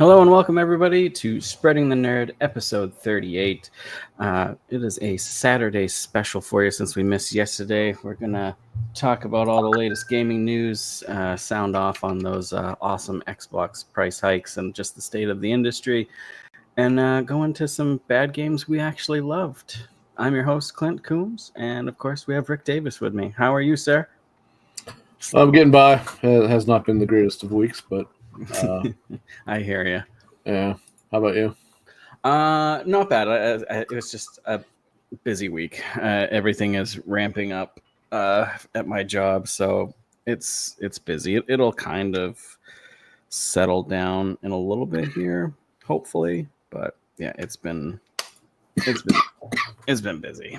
Hello and welcome everybody to Spreading the Nerd, episode 38. It is a Saturday special for you since we missed yesterday. We're going to talk about all the latest gaming news, sound off on those awesome Xbox price hikes and just the state of the industry, and go into some bad games we actually loved. I'm your host, Clint Coombs, and of course we have Rick Davis with me. How are you, sir? I'm getting by. It has not been the greatest of weeks, but I hear you. Yeah. How about you? Not bad. It was just a busy week. Everything is ramping up at my job, so it's busy. It'll kind of settle down in a little bit here, hopefully. But yeah, it's been busy.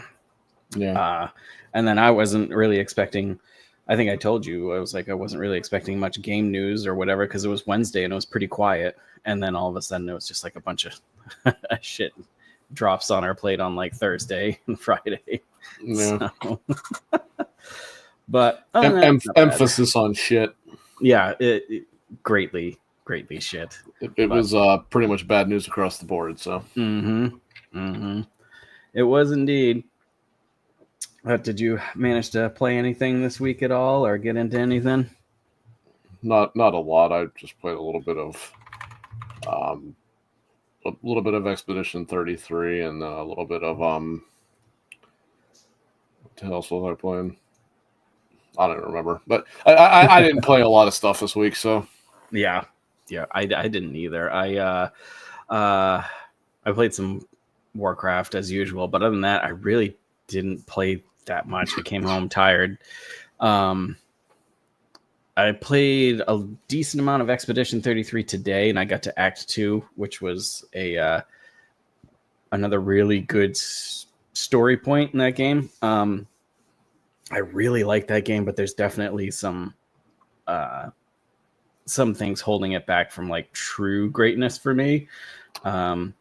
Yeah. And then I wasn't really expecting. I think I told you I wasn't really expecting much game news or whatever because it was Wednesday and it was pretty quiet. And then all of a sudden it was just like a bunch of shit drops on our plate on like Thursday and Friday. Yeah. So, but emphasis on shit. Yeah, it greatly shit. It was pretty much bad news across the board. So. It was indeed. Did you manage to play anything this week at all, or get into anything? Not a lot. I just played a little bit of Expedition 33 and a little bit of what else was I playing? I don't remember, but I didn't play a lot of stuff this week. So yeah, I didn't either. I played some Warcraft as usual, but other than that, I really didn't play that much. I came home tired. I played a decent amount of Expedition 33 today, and I got to Act 2, which was another really good story point in that game. I really like that game, but there's definitely some things holding it back from like true greatness for me. The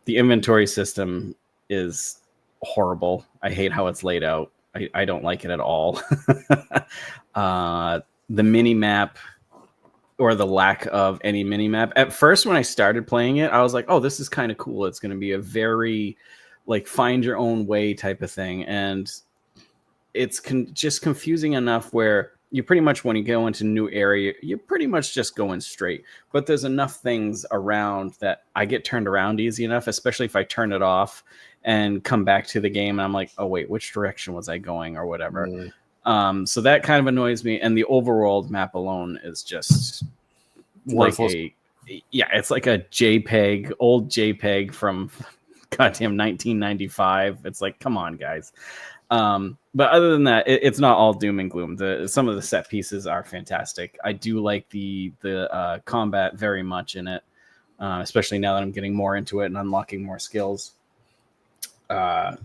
inventory system is horrible. I hate how it's laid out. I don't like it at all. The mini map, or the lack of any mini map. At first, when I started playing it, I was like, "Oh, this is kind of cool. It's going to be a very like find your own way type of thing," and it's just confusing enough where you pretty much, when you go into a new area, you're pretty much just going straight. But there's enough things around that I get turned around easy enough, especially if I turn it off and come back to the game and I'm like, oh wait, which direction was I going or whatever. So that kind of annoys me. And the overworld map alone is just worthless. It's like a old JPEG from goddamn 1995. It's like, come on, guys. But other than that, it's not all doom and gloom. Some of the set pieces are fantastic. I do like the combat very much in it, especially now that I'm getting more into it and unlocking more skills. So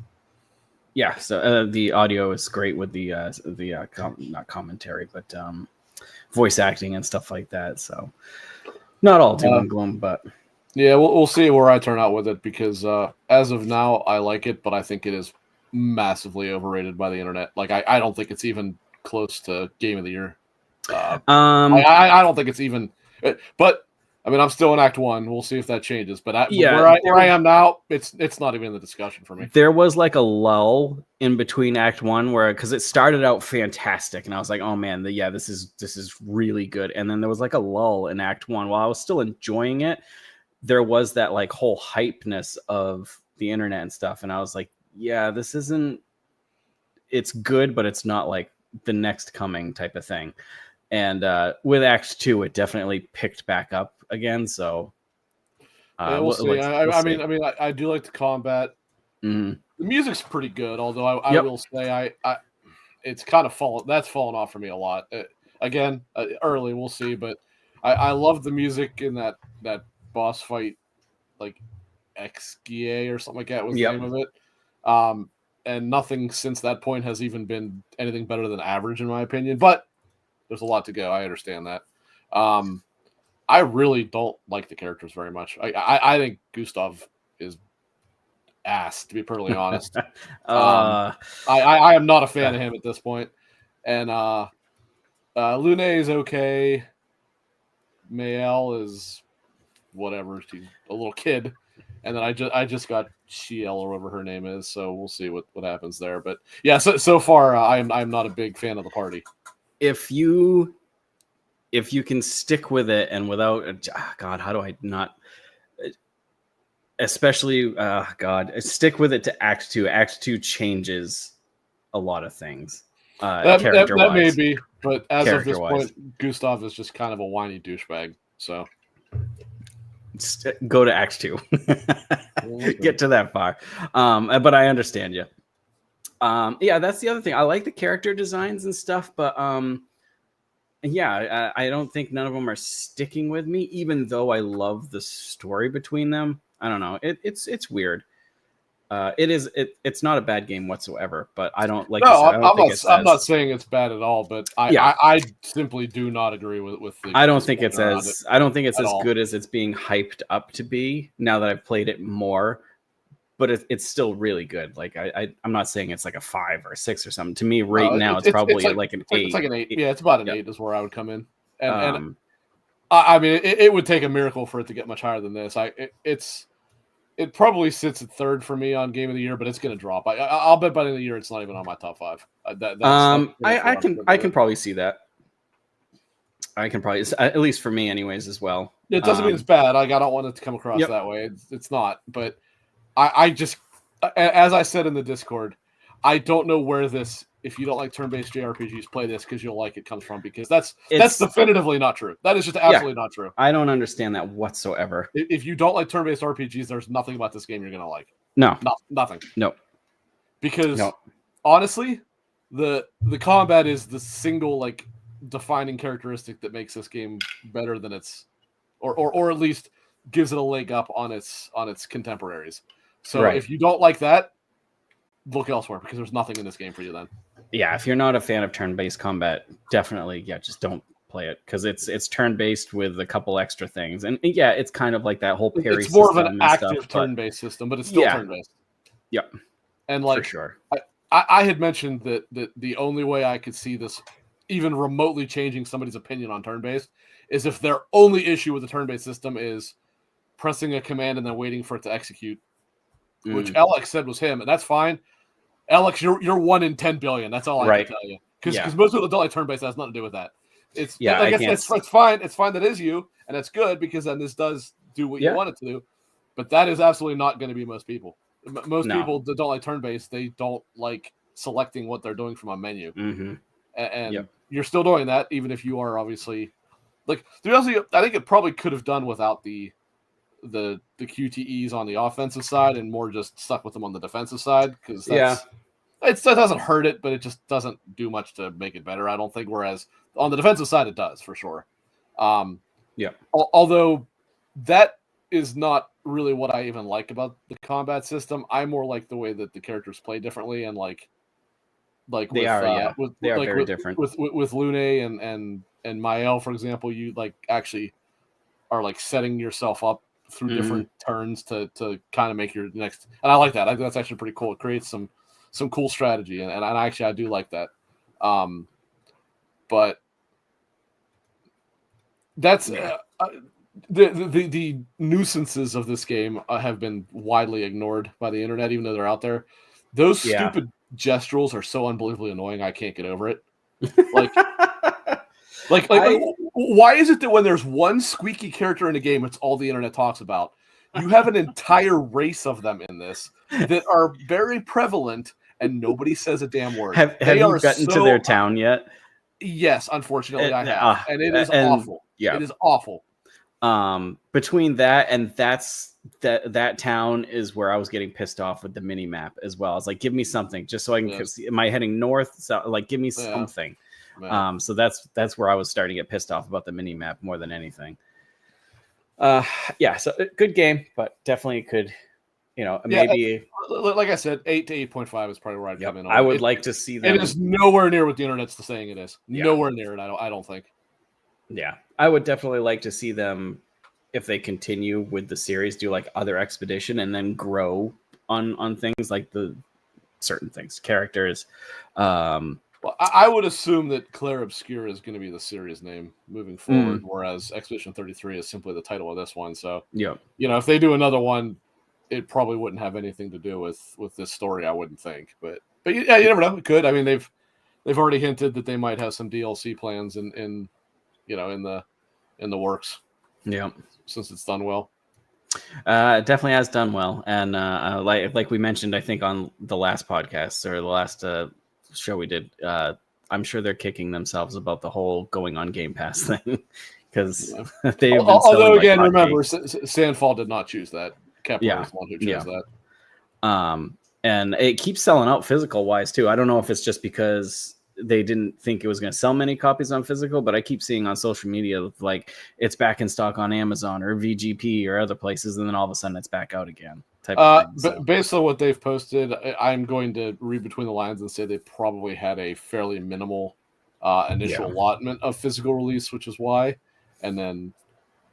the audio is great with not commentary, but voice acting and stuff like that. So not all doom and gloom, but yeah, we'll see where I turn out with it because as of now, I like it, but I think it is massively overrated by the internet. Like I don't think it's even close to Game of the Year. I don't think it's even. But I mean, I'm still in Act 1. We'll see if that changes. But where I am now, it's not even in the discussion for me. There was like a lull in between Act 1 because it started out fantastic, and I was like, oh man, this is really good. And then there was like a lull in Act 1. While I was still enjoying it, there was that like whole hypeness of the internet and stuff, and I was like, yeah, this isn't. It's good, but it's not like the next coming type of thing. And with Act 2, it definitely picked back up again. So we'll see. I mean, I do like the combat. Mm-hmm. The music's pretty good, although I will say it's kind of fallen off for me a lot. Early, we'll see, but I love the music in that boss fight, like Exgia or something like that was the name of it. And nothing since that point has even been anything better than average, in my opinion. But there's a lot to go. I understand that. I really don't like the characters very much. I think Gustav is ass, to be perfectly honest. I am not a fan of him at this point. And Lune is okay. Mael is whatever. She's a little kid, and then I just got Shiel or whatever her name is. So we'll see what happens there. But yeah, so far I'm not a big fan of the party. If you can stick with it and without God, how do I not? Especially stick with it to Act 2. Act 2 changes a lot of things. That may be, but as of this point, Gustav is just kind of a whiny douchebag. So go to Act 2. Get to that far. But I understand you. Yeah, that's the other thing. I like the character designs and stuff, but yeah, I don't think none of them are sticking with me, even though I love the story between them. I don't know. It's weird. It's not a bad game whatsoever, but I don't like. No, I'm not saying it's bad at all, but I simply do not agree with the. I don't think it's as good as it's being hyped up to be. Now that I've played it more, but it's still really good. Like I'm not saying it's like a 5 or a 6 or something. To me, now it's probably like an 8. It's like an 8. Yeah, it's about an 8 is where I would come in. And I mean, it would take a miracle for it to get much higher than this. It probably sits at 3rd for me on Game of the Year, but it's going to drop. I'll bet by the end of the year it's not even on my top 5. I can probably see that. I can probably, at least for me, anyways, as well. It doesn't mean it's bad. I don't want it to come across that way. It's not. But I just, as I said in the Discord, I don't know where this. If you don't like turn-based JRPGs, play this because you'll like it comes from, because that's definitively not true. That is just absolutely not true. I don't understand that whatsoever. If you don't like turn-based RPGs, there's nothing about this game you're going to like. No, nothing. No, because honestly, the combat is the single like defining characteristic that makes this game better than its, or at least gives it a leg up on its contemporaries. So if you don't like that, look elsewhere, because there's nothing in this game for you then. Yeah, if you're not a fan of turn-based combat, definitely, just don't play it, because it's turn-based with a couple extra things. And it's kind of like that whole parry system. It's more of an active turn-based system, but it's still turn-based. Yep. And like, for sure. I had mentioned that the only way I could see this even remotely changing somebody's opinion on turn-based is if their only issue with the turn-based system is pressing a command and then waiting for it to execute, which Alex said was him, and that's fine. Alex, you're 1 in 10 billion. That's all I can tell you. Because most people don't like turn-based. That has nothing to do with that. I guess it's fine. It's fine that is you, and that's good, because then this does do what you want it to do. But that is absolutely not going to be most people. Most people that don't like turn-based, they don't like selecting what they're doing from a menu. Mm-hmm. And you're still doing that, even if you are obviously like. To be honest, I think it probably could have done without the QTEs on the offensive side and more just stuck with them on the defensive side, because that doesn't hurt it, but it just doesn't do much to make it better, I don't think. Whereas on the defensive side, it does for sure. Although that is not really what I even like about the combat system. I more like the way that the characters play differently, and like they are very different with Lune and Mael, for example. You like actually are like setting yourself up through different turns to kind of make your next, and I like that. I think that's actually pretty cool. It creates some cool strategy, and actually I do like that. But that's the nuisances of this game have been widely ignored by the internet, even though they're out there. Those stupid gestuals are so unbelievably annoying. I can't get over it. Like, why is it that when there's one squeaky character in a game, it's all the internet talks about? You have an entire race of them in this that are very prevalent, and nobody says a damn word. Have you gotten to their town yet? Yes, unfortunately, I have, and it is awful. Yeah, it is awful. Between that and that town is where I was getting pissed off with the mini map as well. I was like, give me something, just so I can see. Am I heading north? So, like, give me something. So that's where I was starting to get pissed off about the mini map more than anything. So good game, but definitely could, maybe like I said, 8 to 8.5 is probably where I'd come in. I would like to see them. It is nowhere near what the internet's saying it is. Nowhere near it. I don't think. Yeah, I would definitely like to see them, if they continue with the series, do like other expedition and then grow on things like the certain things, characters, Well, I would assume that Claire Obscura is going to be the series name moving forward, whereas Expedition 33 is simply the title of this one. So, if they do another one, it probably wouldn't have anything to do with this story, I wouldn't think. But yeah, you never know. It could. I mean, they've already hinted that they might have some DLC plans in the works. Yeah, since it's done well. It definitely has done well, and like we mentioned, I think on the last podcast or the last show we did, I'm sure they're kicking themselves about the whole going on Game Pass thing because they've been although again, remember, Sandfall did not choose that. Kepler is the one who chose that. And it keeps selling out physical wise too. I don't know if it's just because they didn't think it was going to sell many copies on physical, but I keep seeing on social media like it's back in stock on Amazon or VGP or other places, and then all of a sudden it's back out again. Based on what they've posted, I'm going to read between the lines and say they probably had a fairly minimal initial allotment of physical release, which is why. And then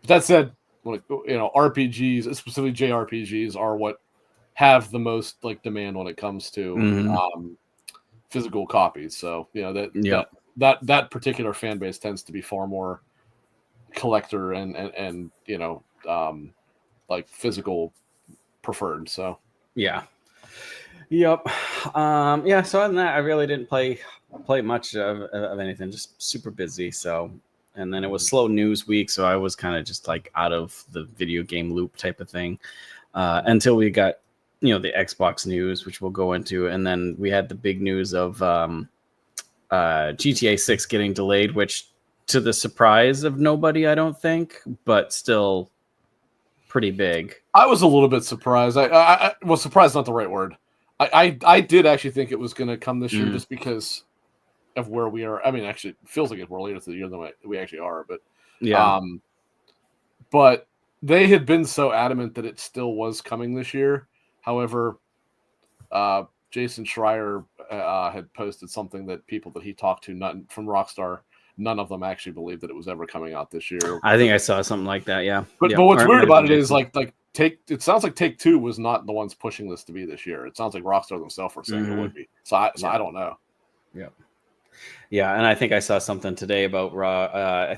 that said, RPGs, specifically JRPGs, are what have the most like demand when it comes to physical copies. So that particular fan base tends to be far more collector and like physical preferred. So so other than that, I really didn't play much of anything, just super busy. So, and then it was slow news week, so I was kind of just like out of the video game loop type of thing until we got the Xbox news, which we'll go into, and then we had the big news of GTA 6 getting delayed, which to the surprise of nobody, I don't think, but still pretty big. I was a little bit surprised. I was surprised, not the right word. I did actually think it was going to come this year just because of where we are. I mean, actually, it feels like we're later to the year than we actually are, but but they had been so adamant that it still was coming this year. However, Jason Schreier had posted something that people that he talked to, from Rockstar, none of them actually believed that it was ever coming out this year. I think I saw something like that. Yeah. But what's weird about it is it sounds like Take-Two was not the ones pushing this to be this year. It sounds like Rockstar themselves were saying it would be. So I don't know. Yeah. Yeah, and I think I saw something today about I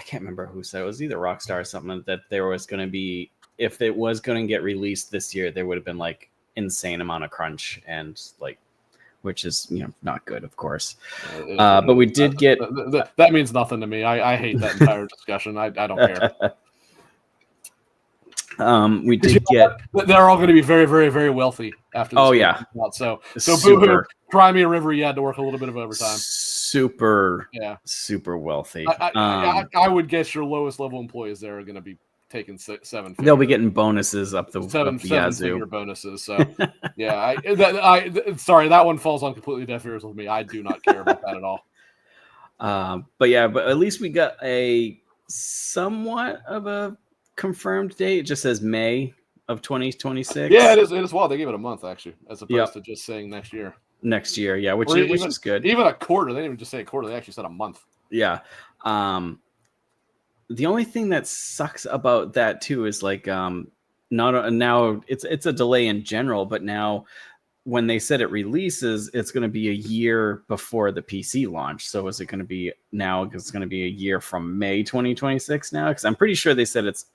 can't remember who said it. It was either Rockstar or something that there was going to be, if it was going to get released this year, there would have been like insane amount of crunch and like, which is not good, of course. But we did get that means nothing to me. I hate that entire discussion. I don't care. We did get. They're all going to be very, very, very wealthy after this. Oh yeah. So boo-hoo, Crimea River, you had to work a little bit of overtime. Super wealthy. I would guess your lowest level employees there are going to be taking seven. They'll be getting bonuses up the seven-figure bonuses. So yeah, sorry, that one falls on completely deaf ears with me. I do not care about that at all. But at least we got a somewhat of a confirmed date. It just says May of 2026. Yeah, it is. Well, they gave it a month actually, as opposed to just saying next year. Next year, yeah, which is good. Even a quarter. They didn't even just say a quarter. They actually said a month. Yeah. The only thing that sucks about that too is like now it's a delay in general, but now when they said it releases, it's going to be a year before the PC launch. So is it going to be now? It's going to be a year from May 2026 now, because I'm pretty sure they said it's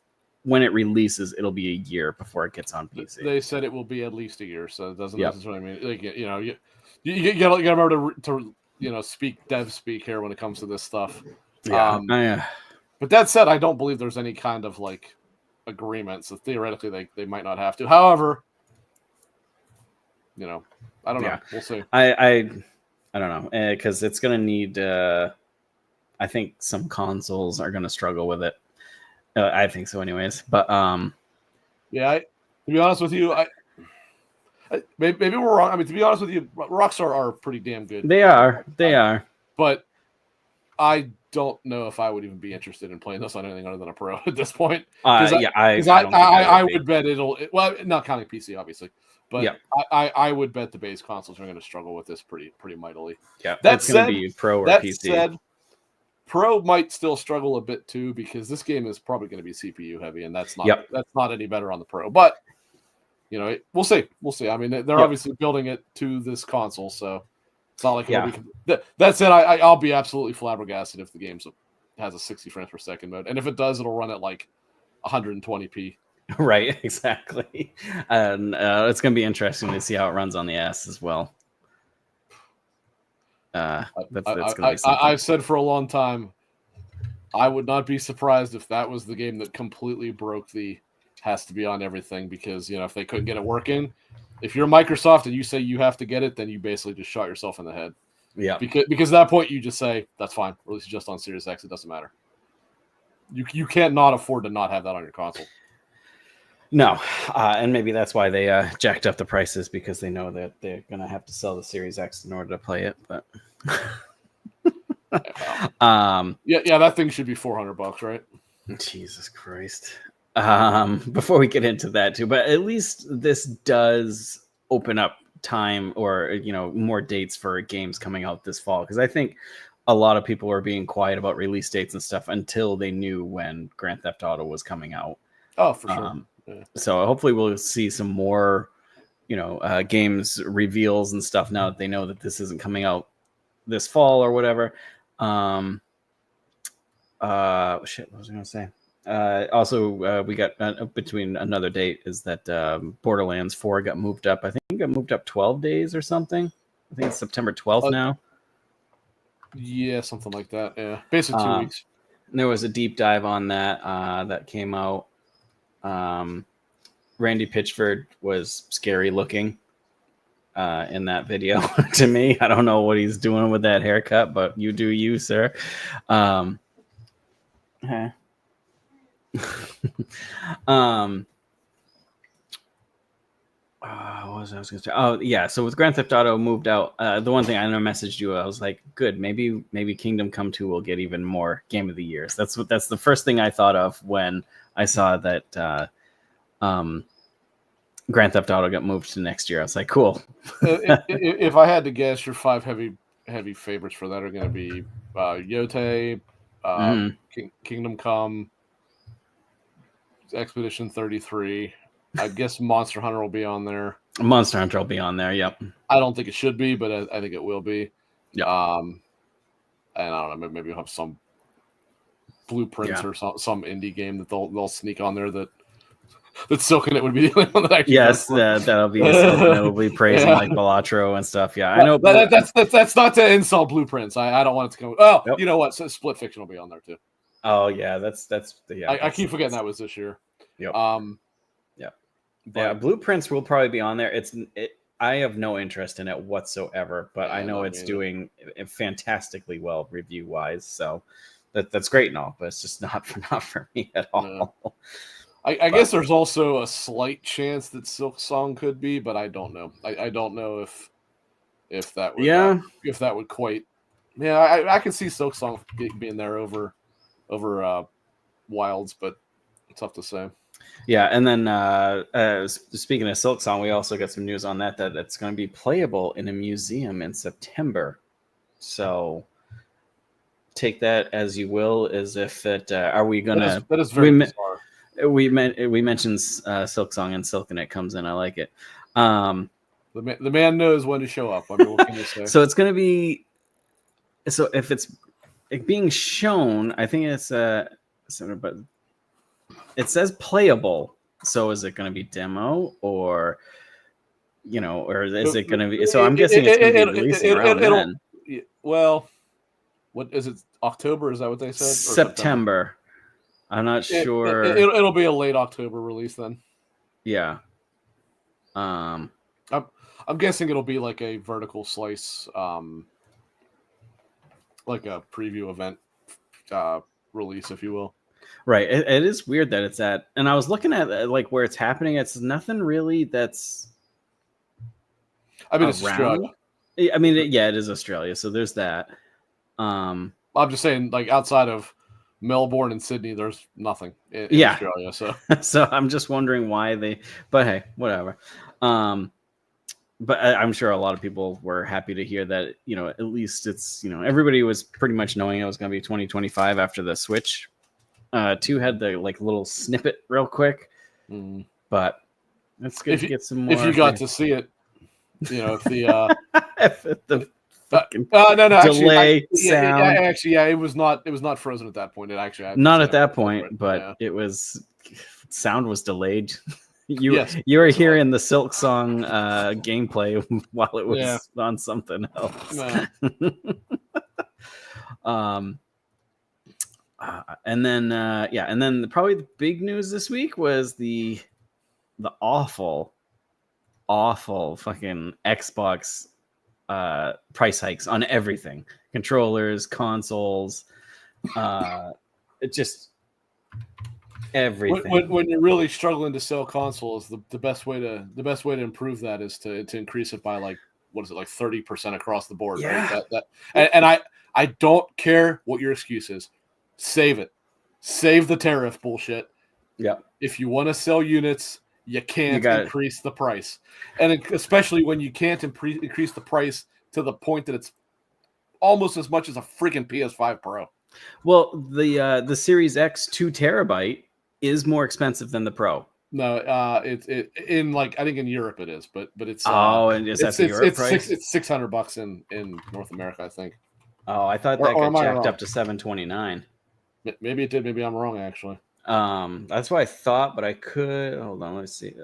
when it releases, it'll be a year before it gets on PC. They said it will be at least a year, so it doesn't necessarily mean like you gotta remember to speak dev speak here when it comes to this stuff. Yeah. But that said, I don't believe there's any kind of like agreement. So theoretically, they might not have to. However, I don't know. We'll see. I don't know, because it's gonna need. I think some consoles are gonna struggle with it. I think so, anyways. But to be honest with you, maybe we're wrong. I mean, to be honest with you, Rockstar are pretty damn good. They are. But I don't know if I would even be interested in playing this on anything other than a Pro at this point. I would bet well, not counting PC, obviously, but I would bet the base consoles are going to struggle with this pretty mightily. Yeah, that's going to be Pro or PC. Said, Pro might still struggle a bit too, because this game is probably going to be CPU heavy, and that's not any better on the Pro. But we'll see. I mean, they're obviously building it to this console, so It's not like it'll be. That said, I'll be absolutely flabbergasted if the game has a 60 frames per second mode, and if it does, it'll run at like 120p. Right, exactly. And it's going to be interesting to see how it runs on the S as well. That's going to be something. I've said for a long time, I would not be surprised if that was the game that completely broke the has to be on everything, because if they couldn't get it working, if you're Microsoft and you say you have to get it, then you basically just shot yourself in the head. Yeah. Because at that point you just say that's fine, release it just on Series X. It doesn't matter. You can't not afford to not have that on your console. No, and maybe that's why they jacked up the prices, because they know that they're going to have to sell the Series X in order to play it. But yeah, that thing should be $400, right? Jesus Christ. Before we get into that too, but at least this does open up time, or more dates for games coming out this fall, because I think a lot of people were being quiet about release dates and stuff until they knew when Grand Theft Auto was coming out. Oh, for sure. Yeah. So hopefully we'll see some more, games reveals and stuff now that they know that this isn't coming out this fall or whatever. What was I going to say? Also, we got between another date is that Borderlands 4 got moved up. I think it got moved up 12 days or something. I think it's September 12th now. Yeah, something like that. Yeah, basically 2 weeks. There was a deep dive on that that came out. Randy Pitchford was scary looking in that video to me. I don't know what he's doing with that haircut, but you do you, sir. Okay. What was I going to say? Oh yeah, so with Grand Theft Auto moved out, the one thing I know messaged you, I was like, good, maybe Kingdom Come 2 will get even more Game of the Years. That's the first thing I thought of when I saw that Grand Theft Auto got moved to next year. I was like, cool. If I had to guess, your 5 heavy favorites for that are going to be Yote, Kingdom Come, Expedition 33. I guess Monster Hunter will be on there. Monster Hunter will be on there. Yep. I don't think it should be, but I think it will be. Yeah. And I don't know. Maybe we'll have some Blueprints or some indie game that they'll sneak on there that Silken it would be the only one that I yes, that'll be it'll be praising like Balatro and stuff. Yeah, I know. That's not to insult Blueprints. I don't want it to come. Oh, yep. You know what? So Split Fiction will be on there too. Oh yeah, that's I keep forgetting that was this year. Yep. Blueprints will probably be on there. I have no interest in it whatsoever, but I know it's doing fantastically well review wise. So that's great and all, but it's just not for me at all. No. I guess there's also a slight chance that Silk Song could be, but I don't know. I don't know if that would if that would quite. Yeah, I can see Silk Song being there over Wilds, but it's tough to say. Yeah, and then speaking of Silk Song, we also got some news on that it's going to be playable in a museum in September. So take that as you will, as if it. Are we going to? That is very bizarre. We mentioned Silk Song and Silken It comes in. I like it. The man knows when to show up. I mean, what can you say? So it's going to be. So if it's being shown, I think it's but it says playable. So is it going to be demo or or is it going to be? So I'm guessing it's going to be releasing around then. Well, what is it? October? Is that what they said? September. I'm not sure. It'll be a late October release then. Yeah. I'm guessing it'll be like a vertical slice, like a preview event release, if you will. Right. It is weird that it's at, and I was looking at like where it's happening. It's nothing really that's. I mean, it's Australia. I mean, it is Australia, so there's that. I'm just saying, like outside of Melbourne and Sydney, there's nothing in Australia. So, so I'm just wondering why they. But hey, whatever. But I'm sure a lot of people were happy to hear that. At least it's everybody was pretty much knowing it was going to be 2025 after the Switch. 2 had the like little snippet real quick, but it's good to get some more. If you got to see it, if the if the fucking no, delay sound. sound. It was not frozen at that point. It actually had Not at that point, but it was sound was delayed. You were hearing the Silk Song gameplay while it was on something else. No. And then probably the big news this week was the awful fucking Xbox price hikes on everything, controllers, consoles, it just everything. When you're really struggling to sell consoles, the best way to improve that is to increase it by like, what is it, like 30% across the board, right? And I don't care what your excuse is. Save the tariff bullshit. Yeah. If you want to sell units, you can't increase the price. And especially when you can't increase the price to the point that it's almost as much as a freaking PS5 Pro. Well, the Series X 2 terabyte is more expensive than the Pro. No, it's in like, I think in Europe it is, but it's and is that the Europe price? It's $600 in North America, I think. Oh, I thought that got jacked up to $729. Maybe it did. Maybe I'm wrong, actually. That's what I thought, but I could hold on. Let's see.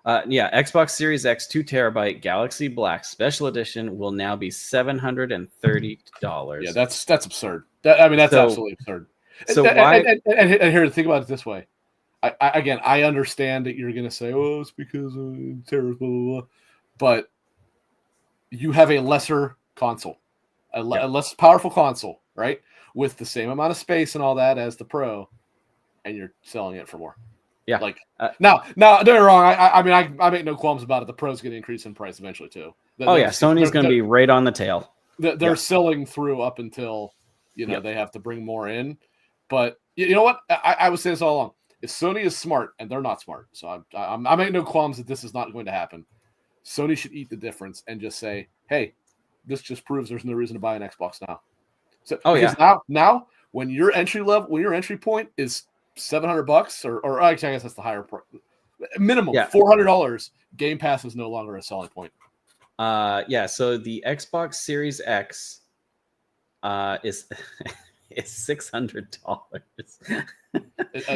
Xbox Series X 2 terabyte Galaxy Black Special Edition will now be $730. Yeah, that's absurd. That's absolutely absurd. So why? And here, think about it this way. I understand that you're going to say, "Oh, it's because of tariffs, blah, blah, blah," but you have a lesser console, a less powerful console, right, with the same amount of space and all that as the Pro, and you're selling it for more. Yeah. Like now, don't get me wrong. I make no qualms about it. The Pro's going to increase in price eventually too. Sony's going to be right on the tail. They're selling through up until they have to bring more in. But you know what? I would say this all along. If Sony is smart, and they're not smart, so I make no qualms that this is not going to happen. Sony should eat the difference and just say, "Hey, this just proves there's no reason to buy an Xbox now." So now when your entry point is $700 or I guess that's the higher minimum $400, Game Pass is no longer a selling point. So the Xbox Series X is $600.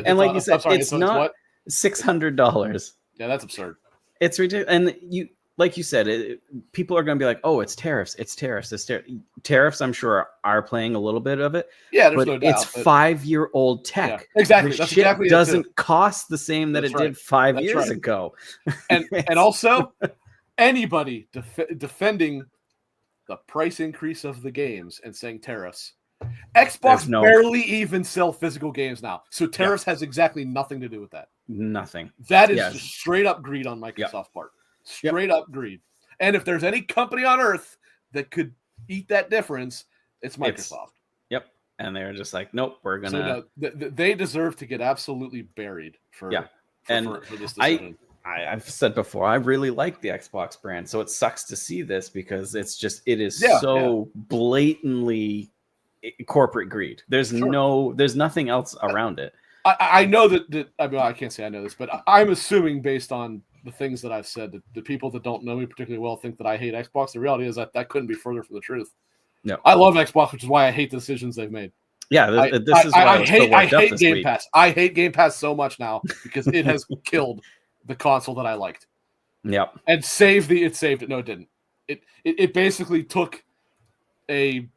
And like you said, it's not $600. Yeah, that's absurd. It's ridiculous. And like you said, people are going to be like, "Oh, it's tariffs. It's tariffs. Tariffs." I'm sure are playing a little bit of it. Yeah, there's no doubt. It's 5-year-old tech. Yeah, exactly. That's exactly doesn't cost the same that it did 5 years ago. And also, anybody defending the price increase of the games and saying tariffs. Xbox barely even sell physical games now. So tariffs has exactly nothing to do with that. Nothing. That is just straight up greed on Microsoft's part. Straight up greed. And if there's any company on earth that could eat that difference, it's Microsoft. And they're just like, nope, we're going to... So, they deserve to get absolutely buried for this decision. I've said before, I really like the Xbox brand. So it sucks to see this because it is blatantly corporate greed. There's nothing else around it. I know that I can't say I know this, but I'm assuming based on the things that I've said that the people that don't know me particularly well think that I hate Xbox. The reality is that couldn't be further from the truth. No, I love Xbox, which is why I hate the decisions they've made. Yeah, this is why I hate Game Pass. I hate Game Pass so much now because it has killed the console that I liked. Yep. And it saved it. No, it didn't. It basically took a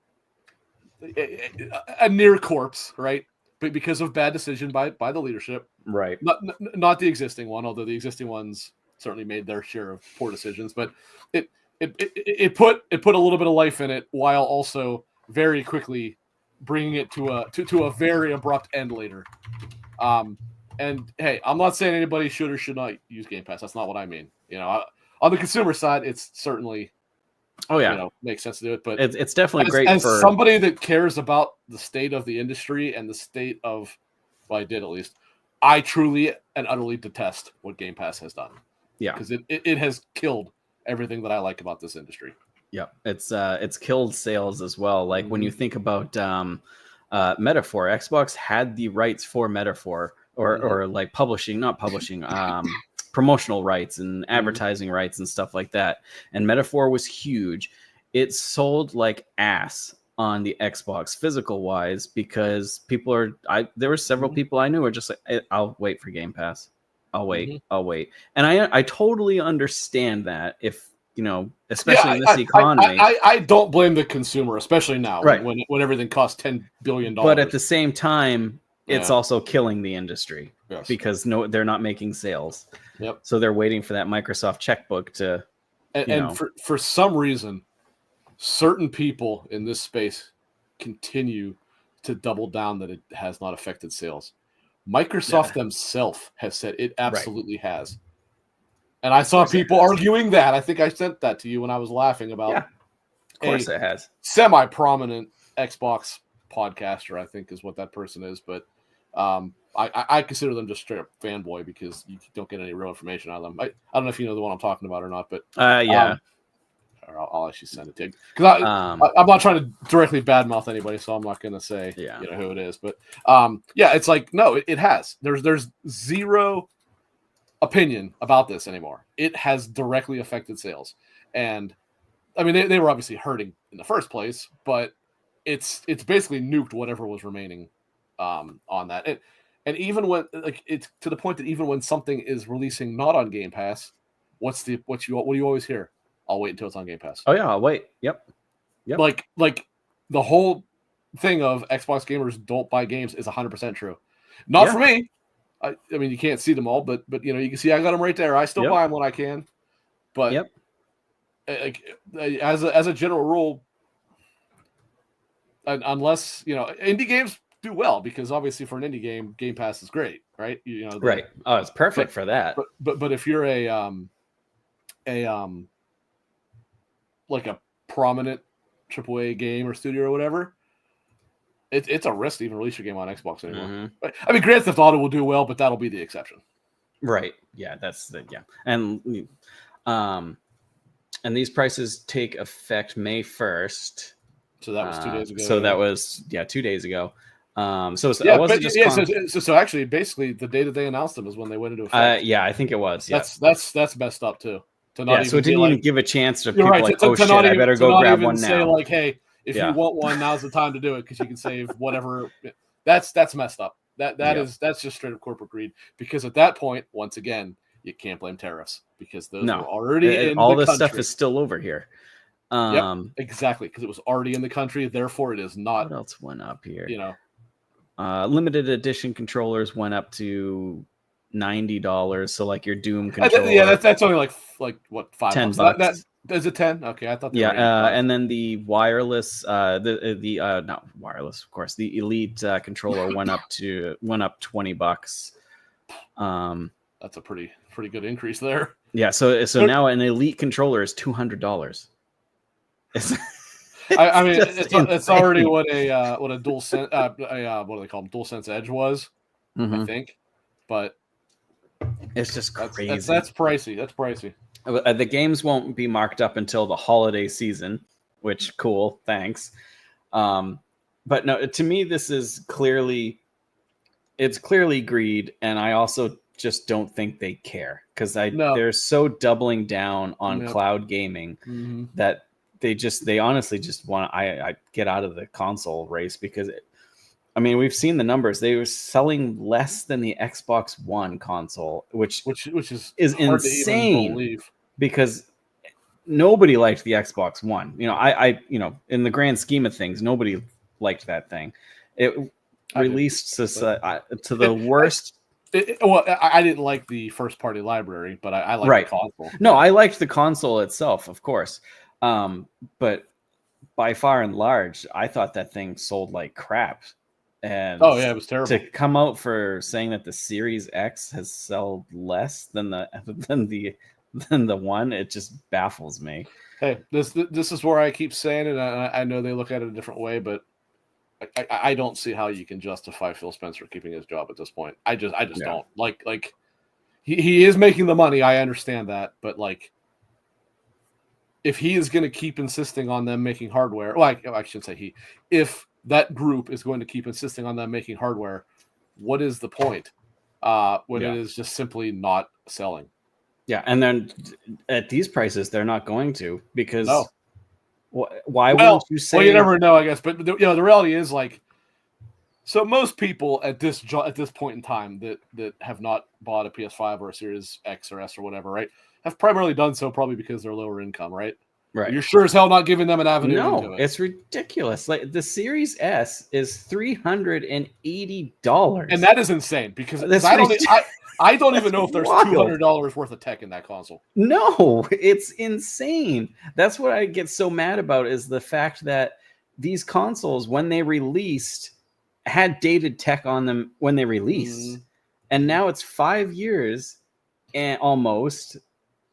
near corpse, right? But because of bad decision by the leadership, right? Not the existing one, although the existing ones certainly made their share of poor decisions. But it put a little bit of life in it while also very quickly bringing it to a very abrupt end later. And hey, I'm not saying anybody should or should not use Game Pass. That's not what I mean. On the consumer side, it's certainly makes sense to do it. But it's definitely great as for somebody that cares about the state of the industry and the state of, well, I did at least. I truly and utterly detest what Game Pass has done. Yeah, because it has killed everything that I like about this industry. Yeah, it's killed sales as well. Like when you think about Metaphor, Xbox had the rights for Metaphor or like not publishing, promotional rights and advertising rights and stuff like that. And Metaphor was huge. it sold like ass on the Xbox physical wise because people are. There were several people I knew were just like, I'll wait for Game Pass. I'll wait. I'll wait. And I totally understand that if especially in this economy. I don't blame the consumer, especially now when everything costs $10 billion. But at the same time, it's also killing the industry because they're not making sales. Yep. So they're waiting for that Microsoft checkbook to. And for some reason, certain people in this space continue to double down that it has not affected sales. Microsoft themselves has said it absolutely has. And I saw people arguing that. I think I sent that to you when I was laughing about of course it has. Semi-prominent Xbox podcaster, I think is what that person is. But I consider them just straight up fanboy because you don't get any real information out of them. I don't know if you know the one I'm talking about or not, but I'll actually send it to you because I'm not trying to directly badmouth anybody, so I'm not going to say who it is. But it's like no, it has. There's zero opinion about this anymore. It has directly affected sales, and I mean they were obviously hurting in the first place, but it's basically nuked whatever was remaining on that. And even when it's to the point that even when something is releasing not on Game Pass, what do you always hear? I'll wait until it's on Game Pass. Oh yeah, I'll wait. Yep. Like the whole thing of Xbox gamers don't buy games is 100% true. Not for me. I mean, you can't see them all, but you can see I got them right there. I still buy them when I can, but as a general rule, unless indie games do well because obviously for an indie game, Game Pass is great, right? Right. Oh, it's perfect for that. But if you're like a prominent AAA game or studio or whatever, it's a risk to even release your game on Xbox anymore. I mean, Grand Theft Auto will do well, but that'll be the exception. Right. Yeah, And these prices take effect May 1st. So that was 2 days ago. So that was 2 days ago. So actually, basically, the day that they announced them is when they went into effect. I think it was. Yeah. That's messed up too. So it didn't even give a chance to people like, oh shit, I better go grab one now. Say like, hey, if you want one, now's the time to do it because you can save whatever. That's messed up. That's just straight up corporate greed. Because at that point, once again, you can't blame tariffs because those were already in all the this country. Stuff is still over here. Exactly, because it was already in the country. Therefore, it is not. What else went up here? Limited edition controllers went up to $90. So like your Doom controller. That's only like what, $5? $10. Is it 10? Okay, I thought. And then the wireless, not wireless, of course. The Elite controller went up $20. That's a pretty good increase there. Yeah, so now an Elite controller is $200. I mean, it's already what a dual sense what do they call them? DualSense Edge was, I think, but it's just crazy. That's pricey. That's pricey. The games won't be marked up until the holiday season, which cool, thanks. But no, to me, this is clearly greed, and I also just don't think they care because they're so doubling down on cloud gaming that they honestly just want I get out of the console race because we've seen the numbers. They were selling less than the Xbox One console, which is insane because nobody liked the Xbox One. In the grand scheme of things, nobody liked that thing. It released to the worst. I didn't like the first party library, but I liked the console. No, I liked the console itself, of course. But by far and large, I thought that thing sold like crap. And it was terrible. To come out for saying that the Series X has sold less than the one, it just baffles me. Hey, this is where I keep saying it. I know they look at it a different way, but I don't see how you can justify Phil Spencer keeping his job at this point. I just don't like he is making the money. I understand that, but like, if he is going to keep insisting on them making hardware, I should say if that group is going to keep insisting on them making hardware, what is the point when it is just simply not selling? Yeah, and then at these prices, they're not going to because Why wouldn't you say? Well, you never know, I guess. But the reality is like, so most people at this point in time that have not bought a PS5 or a Series X or S or whatever, right, have primarily done so probably because they're lower income, right? Right. You're sure as hell not giving them an avenue into it. It's ridiculous. Like the Series S is $380, and that is insane because I don't even know if there's $200 worth of tech in that console. No, it's insane. That's what I get so mad about is the fact that these consoles, when they released, had dated tech on them when they released, and now it's 5 years and almost,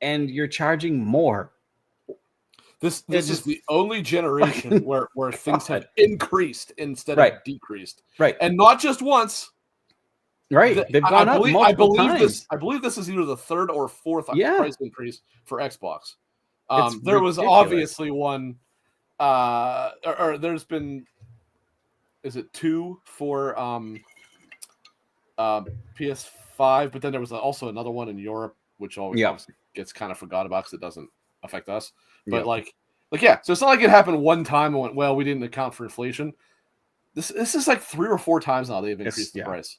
and you're charging more. This is the only generation where things have increased instead of decreased. Right. And not just once. Right. They've gone up multiple times. I believe this is either the third or fourth price increase for Xbox. There was obviously one or there's been, is it 2 for PS5, but then there was also another one in Europe, which always gets kind of forgot about because it doesn't affect us. But so it's not like it happened one time and went, well, we didn't account for inflation. This is like 3 or 4 times now they've increased the price.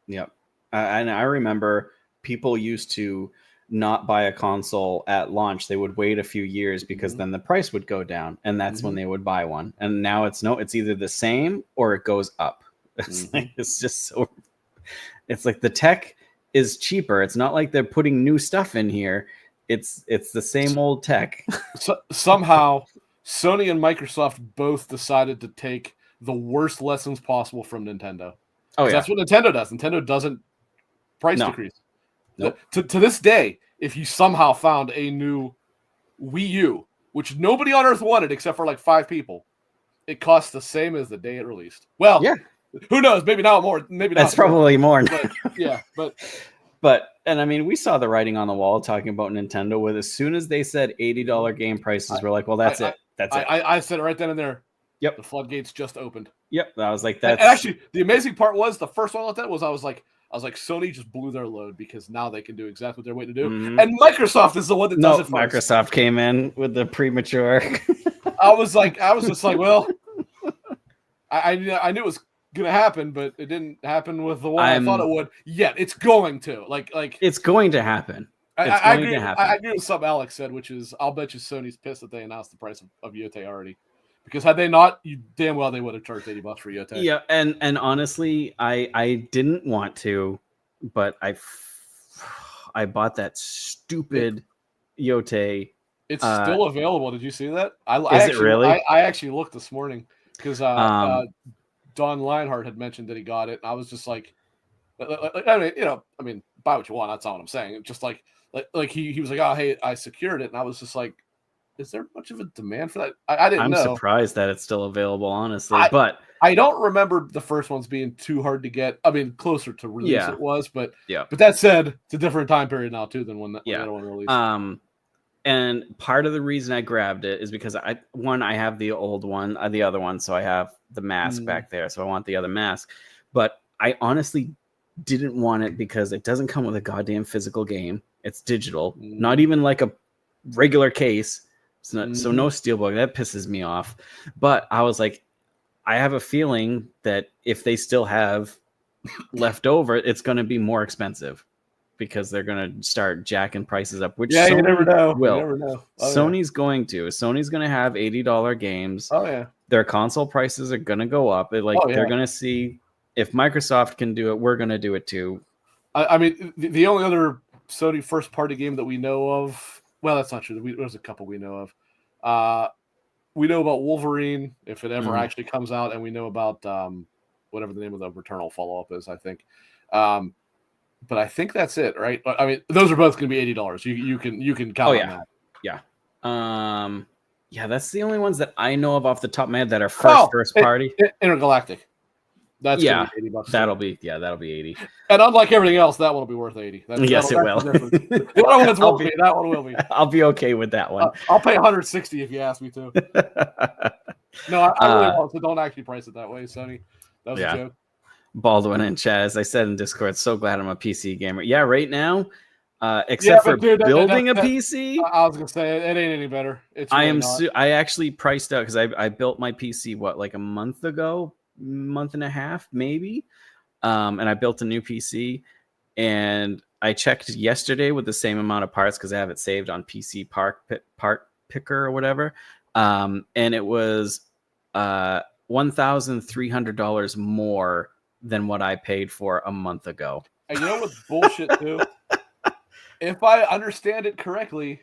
Yep. And I remember people used to not buy a console at launch. They would wait a few years because then the price would go down, and that's when they would buy one. And now it's either the same or it goes up. It's just so. It's like the tech is cheaper. It's not like they're putting new stuff in here. It's the same old tech. So, somehow, Sony and Microsoft both decided to take the worst lessons possible from Nintendo. Oh yeah, that's what Nintendo does. Nintendo doesn't price decrease. Nope. To this day, if you somehow found a new Wii U, which nobody on Earth wanted except for like 5 people, it costs the same as the day it released. Well, who knows? Maybe not more. Maybe not. That's probably more. But and I mean, we saw the writing on the wall talking about Nintendo. With as soon as they said $80 game prices, we're like, well, that's it. That's it. I said it right then and there. Yep. The floodgates just opened. Yep. I was like, that's. And actually, the amazing part was the first one I looked at was I was like, Sony just blew their load because now they can do exactly what they're waiting to do. And Microsoft is the one that does it first. Microsoft came in with the premature. I was just like, well, I knew it was gonna happen, but it didn't happen with the one I thought it would. Yet it's going to. Like it's going to happen. I agree with something Alex said, which is I'll bet you Sony's pissed that they announced the price of Yotei already. Because had they not, you damn well they would have charged $80 for Yotei. Yeah, and honestly, I didn't want to, but I bought that stupid Yotei. It's still available. Did you see that? Is it really? I actually looked this morning because Don Lionheart had mentioned that he got it, and I was just like I mean, buy what you want. That's not what I'm saying. It's just like he was like, oh hey, I secured it, and I was just like, is there much of a demand for that? I didn't know. I'm surprised that it's still available, honestly. But I don't remember the first ones being too hard to get. I mean, closer to release it was, but that said, it's a different time period now too than when that one released. And part of the reason I grabbed it is because I have the old one, the other one, so I have the mask back there, so I want the other mask. But I honestly didn't want it because it doesn't come with a goddamn physical game. It's digital, not even like a regular case. It's not, so no steelbook. That pisses me off. But I was like, I have a feeling that if they still have left over, it's going to be more expensive because they're going to start jacking prices up. Which Sony you never know. Will. You never know. Sony's going to. Sony's going to have $80 games. Oh yeah. Their console prices are going to go up. They're going to see if Microsoft can do it, we're going to do it too. I mean, the only other Sony first party game that we know of. Well, that's not true. There's a couple we know of. We know about Wolverine, if it ever actually comes out, and we know about whatever the name of the Returnal follow-up is, I think. But I think that's it, right? I mean, those are both going to be $80. You can count on that. Yeah. Yeah, that's the only ones that I know of off the top of my head that are first party. Intergalactic. That's gonna be $80. That'll be 80. And unlike everything else, that one will be worth 80. Yes, it will. The other ones won't be. That one will be. I'll be okay with that one. I'll pay 160 if you ask me to. No, I really won't. So don't actually price it that way, Sony. That was a joke. Baldwin and Chaz, I said in Discord, so glad I'm a PC gamer. Yeah, right now, except for dude, building a PC. I was gonna say it ain't any better. It's really not. I actually priced out because I built my PC like a month ago, month and a half maybe, and I built a new PC, and I checked yesterday with the same amount of parts because I have it saved on PC part picker or whatever, and it was $1,300 more than what I paid for a month ago. And you know what's bullshit too? If I understand it correctly,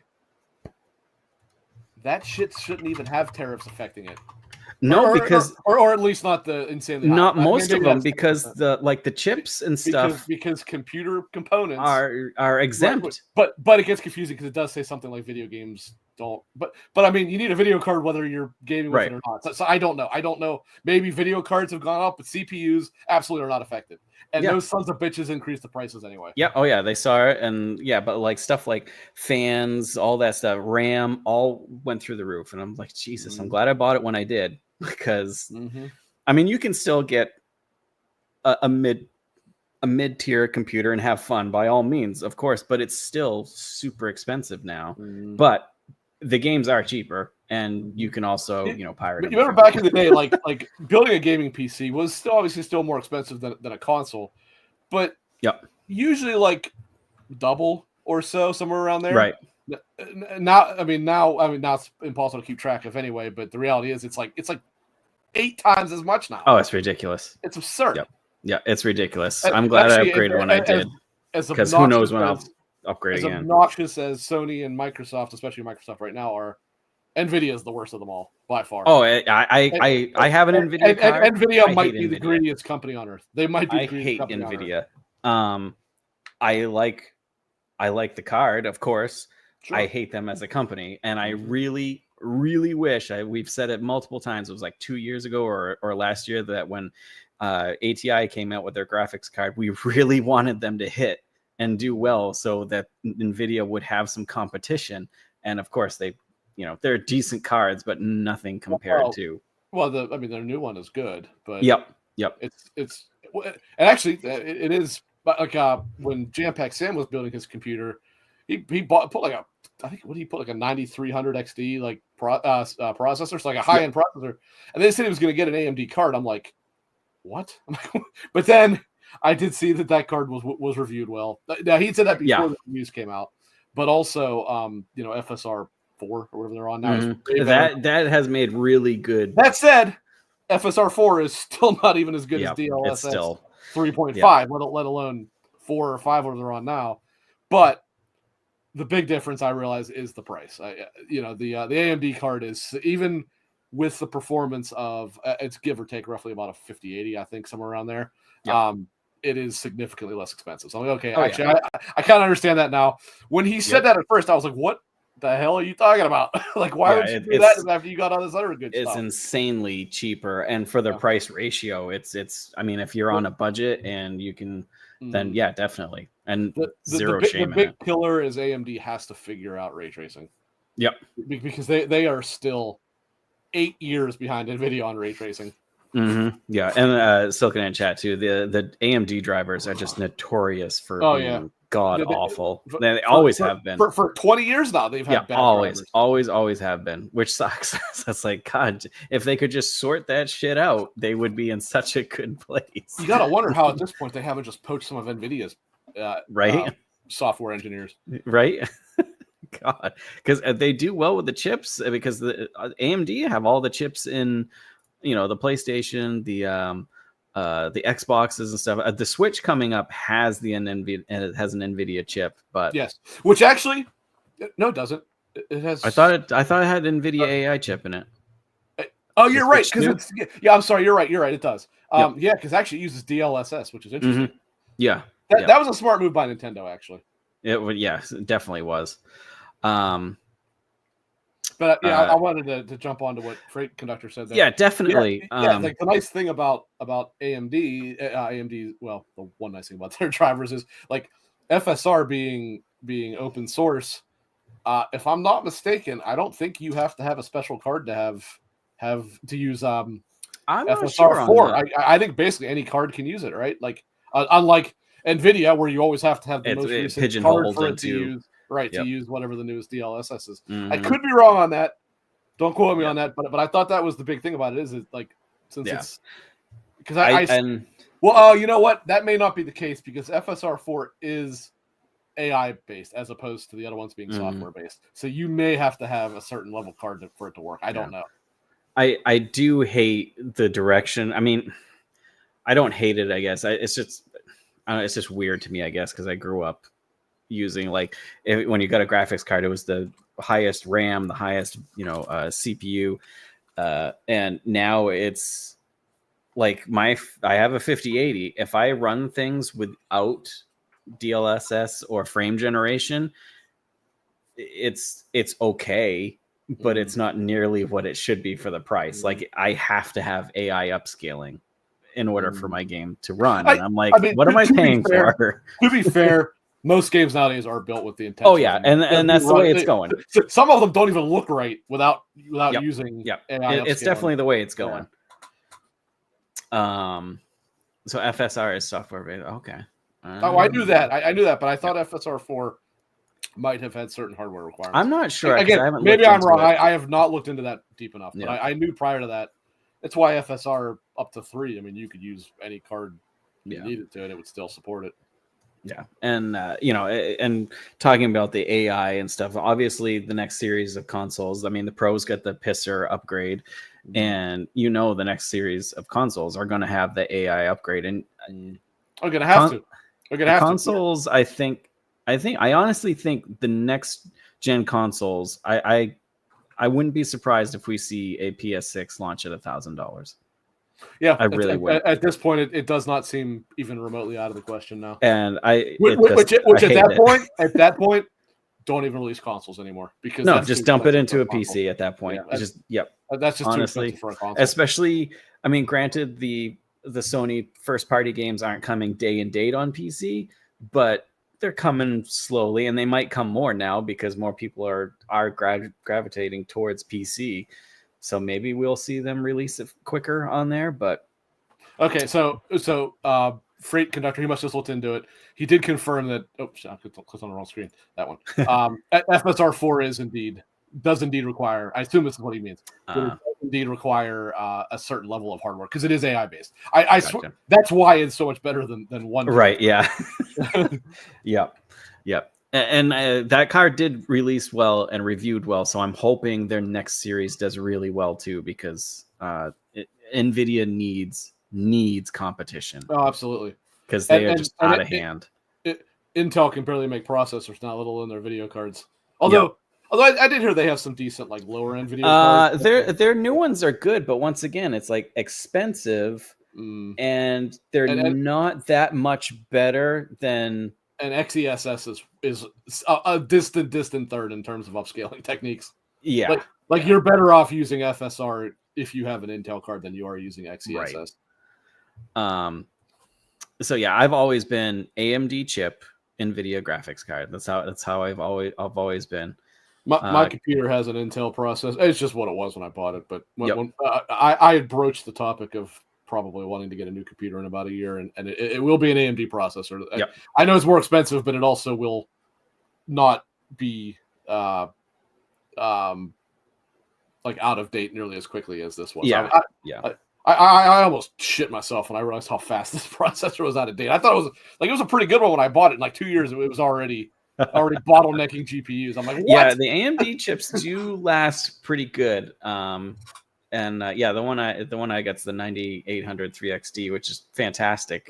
that shit shouldn't even have tariffs affecting it. No, because or at least not the insanely not high. most of them, because the chips and stuff because computer components are exempt. But it gets confusing because it does say something like video games don't. But I mean, you need a video card whether you're gaming with it or not. So I don't know. Maybe video cards have gone up, but CPUs absolutely are not affected. And those sons of bitches increase the prices anyway. Yeah. Oh yeah, they saw it, and but like stuff like fans, all that stuff, RAM, all went through the roof. And I'm like, Jesus, I'm glad I bought it when I did, because I mean, you can still get a mid-tier computer and have fun by all means, of course, but it's still super expensive now. But the games are cheaper, and you can also pirate them. You remember back in the day, like building a gaming PC was still obviously more expensive than a console, but usually like double or so, somewhere around there. Right. Now it's impossible to keep track of anyway, but the reality is it's like 8 times as much now. Oh, it's ridiculous. It's absurd. Yeah, it's ridiculous. I'm glad I upgraded when I did, because who knows when I'll upgrade again. As obnoxious as Sony and Microsoft, especially Microsoft right now, are, Nvidia is the worst of them all by far. Oh, I have an Nvidia card. And Nvidia might be the greediest company on earth. They might be. I hate Nvidia. I like the card, of course. Sure. I hate them as a company, and I really, really wish we've said it multiple times. It was like 2 years ago or last year that when ATI came out with their graphics card, we really wanted them to hit and do well so that Nvidia would have some competition. And of course, they're decent cards, but nothing compared to. Well, their new one is good, but yep. It's and actually it is like when Jampack Sam was building his computer, he put like a 9300 XD like processor, so like a high end processor, and they said he was going to get an AMD card. I'm like, what? But then I did see that card was reviewed well. Now he said that before the reviews came out, but also FSR 4 or whatever they're on now. That has made really good. That said, FSR 4 is still not even as good as DLSS 3.5, let alone 4 or 5 whatever they're on now. But the big difference I realize is the price. The AMD card is, even with the performance of it's give or take roughly about a 5080, I think, somewhere around there. It is significantly less expensive. So I'm like, okay, I kind of understand that now. When he said that at first, I was like, what the hell are you talking about? Like, why would you do that after you got all this other good stuff? It's insanely cheaper, and for the price ratio, it's. I mean, if you're on a budget and you can, then definitely, and zero shame. The big killer is AMD has to figure out ray tracing. Yep, because they are still 8 years behind NVIDIA on ray tracing. Yeah, and Silken in chat too. The AMD drivers are just notorious for being god awful. They always have been for 20 years now. They've had bad drivers. always have been, which sucks. That's like, God, if they could just sort that shit out, they would be in such a good place. You gotta wonder how at this point they haven't just poached some of NVIDIA's software engineers, right? God, because they do well with the chips, because the AMD have all the chips in. The PlayStation, the Xboxes and stuff. The Switch coming up has an NVIDIA chip, but yes, which actually, no, it doesn't. It has. I thought it had NVIDIA AI chip in it. Oh, you're right. Because I'm sorry. You're right. It does. Yeah, because actually it uses DLSS, which is interesting. Yeah, that was a smart move by Nintendo. Actually, it definitely was. But I wanted to jump on to what Freight Conductor said there. Yeah, definitely. Like the nice thing about AMD, well, the one nice thing about their drivers is like FSR being open source. If I'm not mistaken, I don't think you have to have a special card to have to use I'm FSR not sure 4. I think basically any card can use it, right? Like unlike NVIDIA, where you always have to have the most it recent card pigeonholed for it into to use, right? yep. To use whatever the newest DLSS is. Mm-hmm. I could be wrong on that. Don't quote me Yep. on that, but I thought that was the big thing about it. Is it like since Yeah. it's because you know what? That may not be the case because FSR4 is AI based as opposed to the other ones being software based. So you may have to have a certain level card for it to work. I don't know. I do hate the direction. I mean, I don't hate it. I guess it's just weird to me. I guess because I grew up using when you got a graphics card, it was the highest RAM, the highest CPU, and now it's like I have a 5080. If I run things without DLSS or frame generation, it's okay, but it's not nearly what it should be for the price. Like I have to have AI upscaling in order for my game to run, and I'm like, what am I paying for? To be fair, most games nowadays are built with the intention. Oh yeah, and that's the way it's going. Some of them don't even look right without using AI. It's definitely the way it's going. So FSR is software based. Okay. I knew that. I knew that, but I thought FSR4 might have had certain hardware requirements. I'm not sure. Again, maybe I'm wrong. I have not looked into that deep enough, but I knew prior to that. That's why FSR up to 3. I mean, you could use any card you needed to, and it would still support it. Yeah, and and talking about the AI and stuff. Obviously, the next series of consoles. I mean, the Pros got the pisser upgrade, and the next series of consoles are going to have the AI upgrade, and are going to have to. They're going to have consoles. To. I honestly think the next gen consoles. I wouldn't be surprised if we see a PS6 launch at $1,000. Yeah, I really would. At this point, it does not seem even remotely out of the question now. And at that point, don't even release consoles anymore because just dump it into a PC at that point. Yeah, that's just honestly too expensive for a console. Especially, I mean, granted the Sony first party games aren't coming day and date on PC, but they're coming slowly, and they might come more now because more people are gravitating towards PC. So maybe we'll see them release it quicker on there. But okay, so Freight Conductor, he must have looked into it. He did confirm that. Oops, I clicked on the wrong screen. That one. FSR4 does indeed require. I assume this is what he means. It does indeed require a certain level of hardware because it is AI based. I swear that's why it's so much better than one. Right? Yeah. Yep. And that card did release well and reviewed well, so I'm hoping their next series does really well too because NVIDIA needs competition. Oh, absolutely, because they are just out of hand. Intel can barely make processors now, let alone their video cards. Although I did hear they have some decent lower end video cards. Their new ones are good, but once again, it's expensive, and they're not that much better than. And XESS is a distant third in terms of upscaling techniques. Yeah, you're better off using FSR if you have an Intel card than you are using XESS. Right. So yeah, I've always been AMD chip, NVIDIA graphics card. That's how I've always been. My computer has an Intel processor. It's just what it was when I bought it. But when I had broached the topic of probably wanting to get a new computer in about a year, and it will be an AMD processor. Yep. I know it's more expensive, but it also will not be out of date nearly as quickly as this was. Yeah, I almost shit myself when I realized how fast this processor was out of date. I thought it was a pretty good one when I bought it. In 2 years, it was already bottlenecking GPUs. I'm like, what? Yeah, the AMD chips do last pretty good. And the one I got's the 9800 3XD, which is fantastic.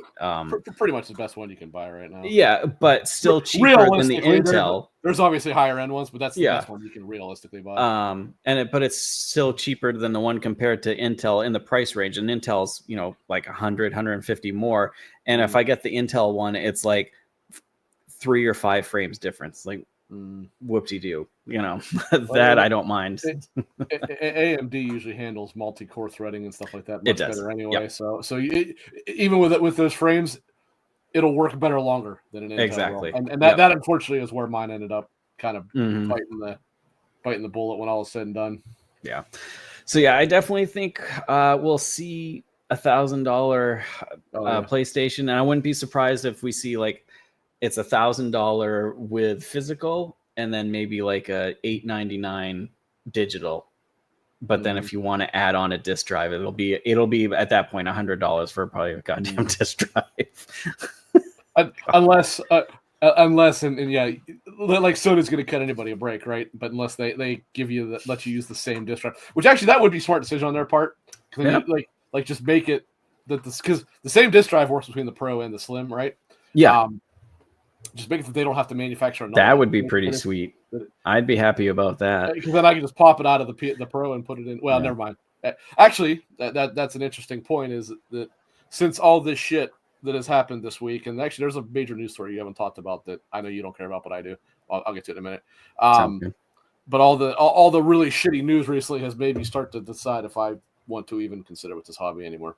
Pretty much the best one you can buy right now. Yeah, but still cheaper than the Intel. There's obviously higher end ones, but that's the best one you can realistically buy. But it's still cheaper than the one compared to Intel in the price range. And Intel's 100, 150 more. And if I get the Intel one, it's 3 or 5 frames difference. Whoop-de-doo, that I don't mind. AMD usually handles multi-core threading and stuff like that much better anyway. Yep. So even with those frames, it'll work better longer than an Intel. Exactly. And that unfortunately is where mine ended up kind of biting the bullet when all is said and done. Yeah. So yeah, I definitely think we'll see $1,000 PlayStation, and I wouldn't be surprised if we see like it's $1,000 with physical, and then maybe like a $899 digital. But then if you want to add on a disc drive, it'll be at that point $100 for probably a goddamn disc drive. unless and yeah, like Sony's going to cut anybody a break, right? But unless they let you use the same disc drive, which actually that would be a smart decision on their part. Yeah. Like just make it that because the same disc drive works between the Pro and the Slim, right? Yeah. Just make it that they don't have to manufacture another. That would be pretty sweet. I'd be happy about that. Because then I can just pop it out of the Pro and put it in. Well, never mind. Actually, that's an interesting point. Is that since all this shit that has happened this week, and actually there's a major news story you haven't talked about that I know you don't care about, but I do. I'll get to it in a minute. But all the really shitty news recently has made me start to decide if I want to even consider with this hobby anymore,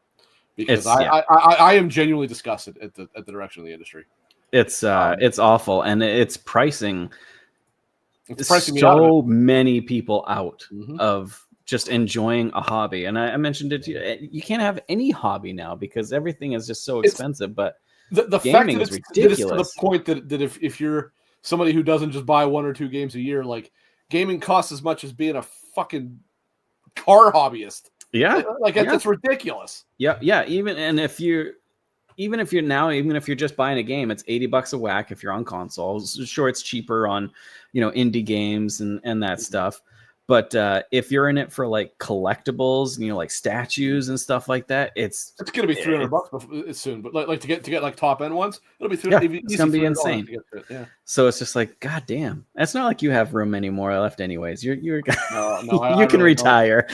because I am genuinely disgusted at the direction of the industry. It's awful, and it's pricing. It's pricing so many people out of just enjoying a hobby. And I mentioned it to you. You can't have any hobby now because everything is just so expensive. But the fact that it's ridiculous. That it's to the point that if you're somebody who doesn't just buy 1 or 2 games a year, like gaming costs as much as being a fucking car hobbyist. Yeah, it's ridiculous. Yeah. Even if you're just buying a game, it's $80 a whack if you're on consoles. Sure, it's cheaper on, indie games and that stuff. But if you're in it for like collectibles, like statues and stuff like that, it's going to be $300 soon. But like to get like top end ones, it'll be $300. It's going to be insane. To get to it. Yeah. So it's just like, God damn, it's not like you have room anymore left, anyways. You're you can really retire.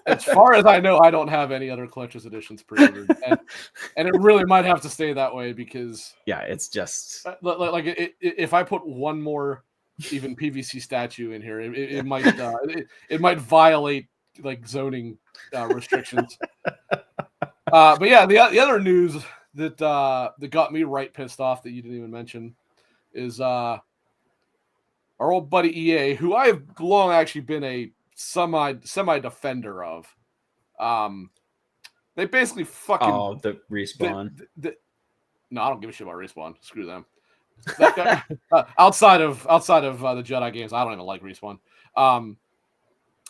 As far as I know, I don't have any other collector's editions pre-ordered, and it really might have to stay that way because it's just if I put one more even PVC statue in here, it might it might violate like zoning restrictions. But yeah, the other news that got me right pissed off that you didn't even mention is our old buddy EA, who I've long actually been a semi defender of. They basically fucking the Respawn. No, I don't give a shit about Respawn. Screw them. Outside of the Jedi games, I don't even like Respawn.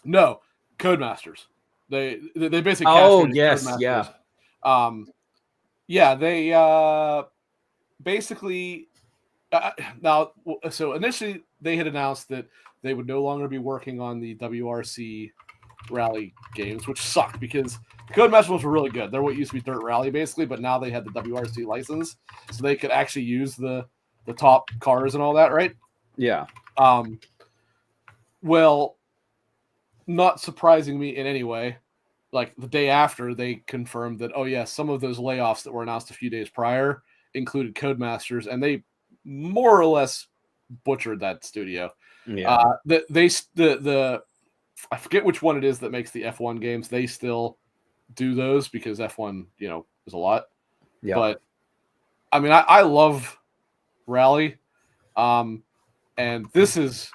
No, Codemasters. They basically they basically now. So initially, they had announced that they would no longer be working on the WRC Rally games, which sucked because Codemasters were really good. They're what used to be Dirt Rally, basically, but now they had the WRC license, so they could actually use the top cars and all that, right? Yeah. Well, not surprising me in any way. Like the day after, they confirmed that, some of those layoffs that were announced a few days prior included Codemasters, and they more or less butchered that studio. Yeah. I forget which one it is that makes the F1 games. They still do those because F1, is a lot. Yeah. But I mean, I love Rally, and this is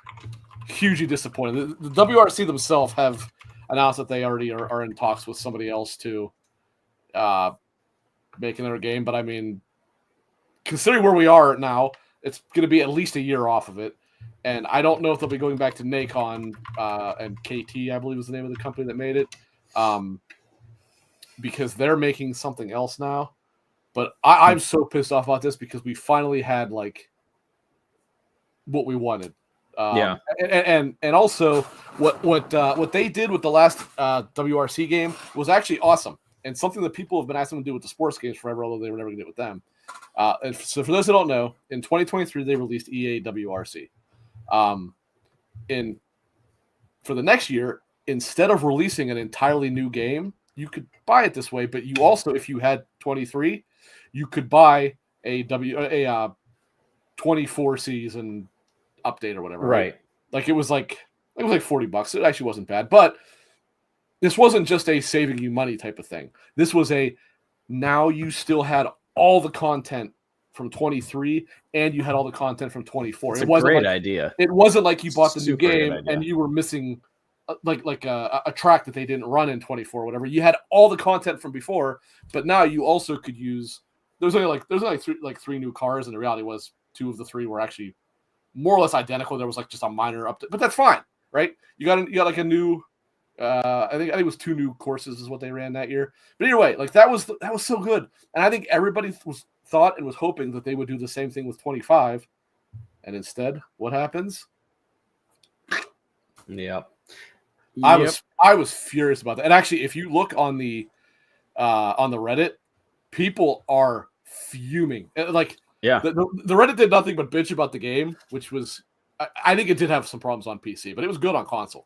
hugely disappointing. The WRC themselves have announced that they already are in talks with somebody else to make another game. But I mean, considering where we are now, it's going to be at least a year off of it. And I don't know if they'll be going back to Nacon and KT, I believe was the name of the company that made it, because they're making something else now. But I'm so pissed off about this because we finally had like what we wanted. And also what they did with the last WRC game was actually awesome and something that people have been asking them to do with the sports games forever, although they were never going to do it with them. And so for those who don't know, in 2023 they released EA WRC. For the next year, instead of releasing an entirely new game, you could buy it this way. But you also, if you had 23, you could buy a 24 season update or whatever. Right. Like it was like $40. It actually wasn't bad, but this wasn't just a saving you money type of thing. This was now you still had all the content from 23 and you had all the content from 24. It's a great idea. It wasn't like you bought the new game and you were missing a track that they didn't run in 24 or whatever. You had all the content from before, but now you also could use. There's only three new cars, and the reality was 2 of the 3 were actually more or less identical. There was like just a minor update, but that's fine, right? You got like a new. I think it was 2 new courses is what they ran that year. But either way, like that was so good, and I think everybody thought and was hoping that they would do the same thing with 25, and instead, what happens? Yep. I was furious about that. And actually, if you look on the Reddit, people are fuming. Like, the Reddit did nothing but bitch about the game, which was, I think it did have some problems on PC, but it was good on console.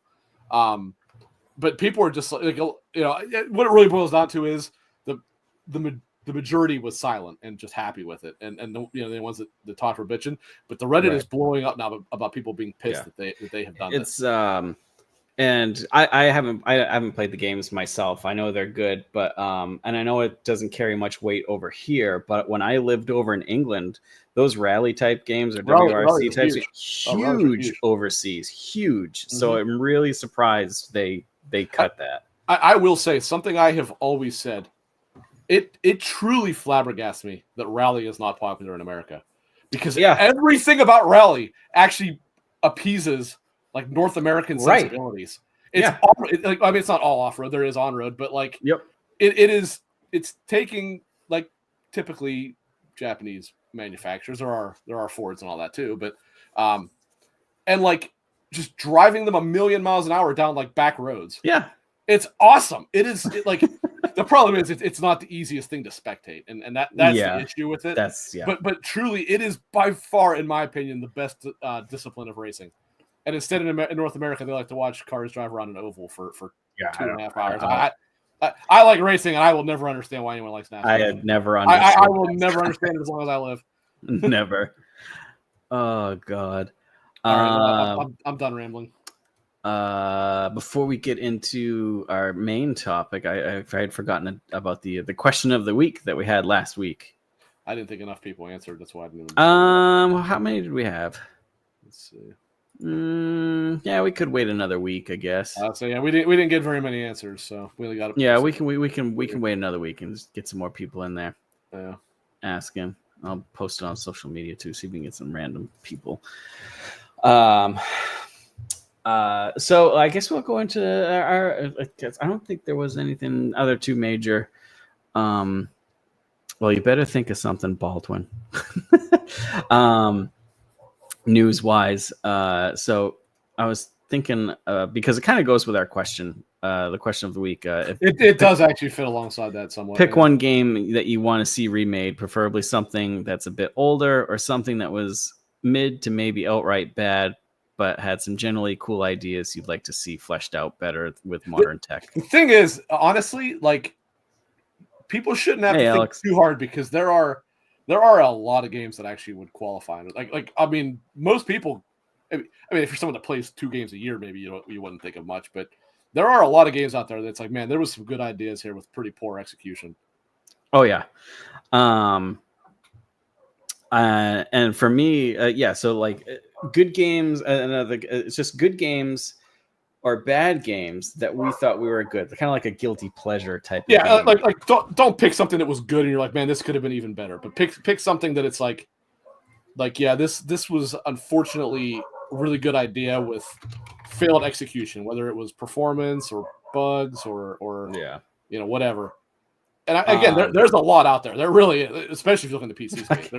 But people were just like, what it really boils down to is the majority was silent and just happy with it, and the ones that talked were bitching. But the Reddit is blowing up now about people being pissed that they have done this. And I haven't played the games myself. I know they're good, but and I know it doesn't carry much weight over here. But when I lived over in England, those rally type games or WRC types are huge overseas, huge. Mm-hmm. So I'm really surprised they cut that. I will say something I have always said. It truly flabbergasts me that rally is not popular in America, because everything about rally actually appeases like North American sensibilities. It's it's not all off road. There is on road, but like it's taking like typically Japanese manufacturers. There are Fords and all that too, but and like just driving them a million miles an hour down like back roads. Yeah, it's awesome. Like the problem is it's not the easiest thing to spectate, and that's the issue with it. But truly, it is by far, in my opinion, the best discipline of racing. And instead in North America, they like to watch cars drive around an oval for 2.5 hours. I like racing, and I will never understand why anyone likes NASCAR. I will never understand it as long as I live. Never. Oh God. All right, I'm done rambling. Before we get into our main topic, I had forgotten about the question of the week that we had last week. I didn't think enough people answered. That's why I didn't. How many did we have? Let's see. Yeah, we could wait another week, I guess. We didn't get very many answers, so we only got. We can wait another week and just get some more people in there. Yeah, asking. I'll post it on social media too, see if we can get some random people. So I guess we'll go into our. I don't think there was anything other too major. Well, you better think of something, Baldwin. News wise, so I was thinking because it kind of goes with our question, the question of the week. It does actually fit alongside that somewhat. Pick one game that you want to see remade, preferably something that's a bit older or something that was mid to maybe outright bad, but had some generally cool ideas you'd like to see fleshed out better with modern tech. The thing is, honestly, like people shouldn't have to think too hard, because there are a lot of games that actually would qualify. Like I mean, most people. I mean, if you're someone that plays 2 games a year, maybe you wouldn't think of much. But there are a lot of games out there that's like, man, there was some good ideas here with pretty poor execution. Oh yeah, and for me, so like good games. It's just good games or bad games that we thought we were good. Kind of like a guilty pleasure type. Yeah, of game. like don't pick something that was good and you're like, man, this could have been even better. But pick something that it's like this was unfortunately a really good idea with failed execution, whether it was performance or bugs or whatever. And again, there's a lot out there. There really is, especially if you look in the PC space.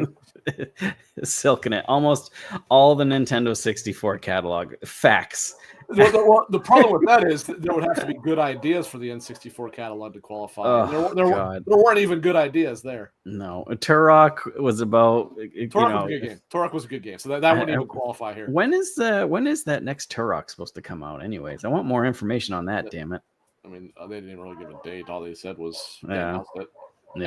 Silking it. Almost all the Nintendo 64 catalog. Facts. The problem with that is there would have to be good ideas for the N64 catalog to qualify. There weren't even good ideas there. No. Turok was about... Turok was a good game. Turok was a good game, so that wouldn't even qualify here. When is that next Turok supposed to come out anyways? I want more information on that, damn it. I mean, they didn't really give a date. All they said was and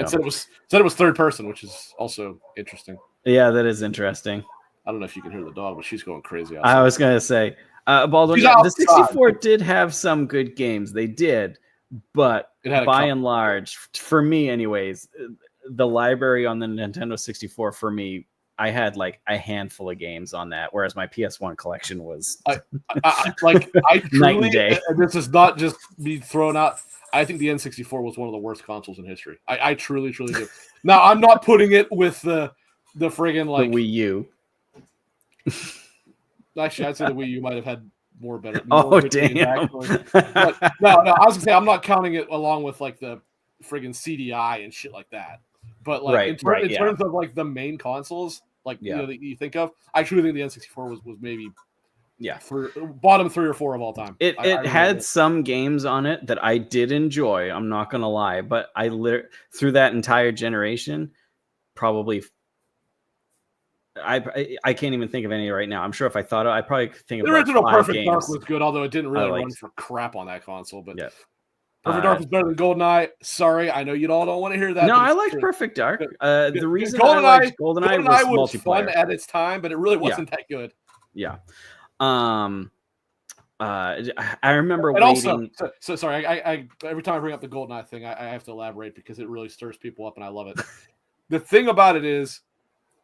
said it was third person, which is also interesting. Yeah, that is interesting. I don't know if you can hear the dog, but she's going crazy outside. I was gonna say, Baldwin, the 64 did have some good games. They did, but by and large, for me, anyways, the library on the Nintendo 64 for me I had like a handful of games on that, whereas my PS1 collection was I night truly, and day. and this is not just me throwing out. I think the N64 was one of the worst consoles in history. I truly do. Now I'm not putting it with the friggin' like the Wii U. Actually, I'd say the Wii U might have had more Damn. good games, actually. But no, I was gonna say I'm not counting it along with like the friggin' CDI and shit like that. But like in terms of like the main consoles, like that you think of, I truly think the N64 was maybe bottom 3 or 4 of all time. It had some games on it that I did enjoy. I'm not gonna lie, but through that entire generation, probably. I can't even think of any right now. I'm sure if I thought of it, I'd probably think of the original Perfect games. Dark was good, although it didn't really run for crap on that console. But Perfect Dark was better than GoldenEye. Sorry, I know you all don't want to hear that. No, I liked Perfect Dark. The reason I liked GoldenEye was multiplayer. Fun at its time, but it really wasn't that good. Yeah. I remember and waiting. Also, so sorry. I every time I bring up the GoldenEye thing, I have to elaborate because it really stirs people up, and I love it. The thing about it is,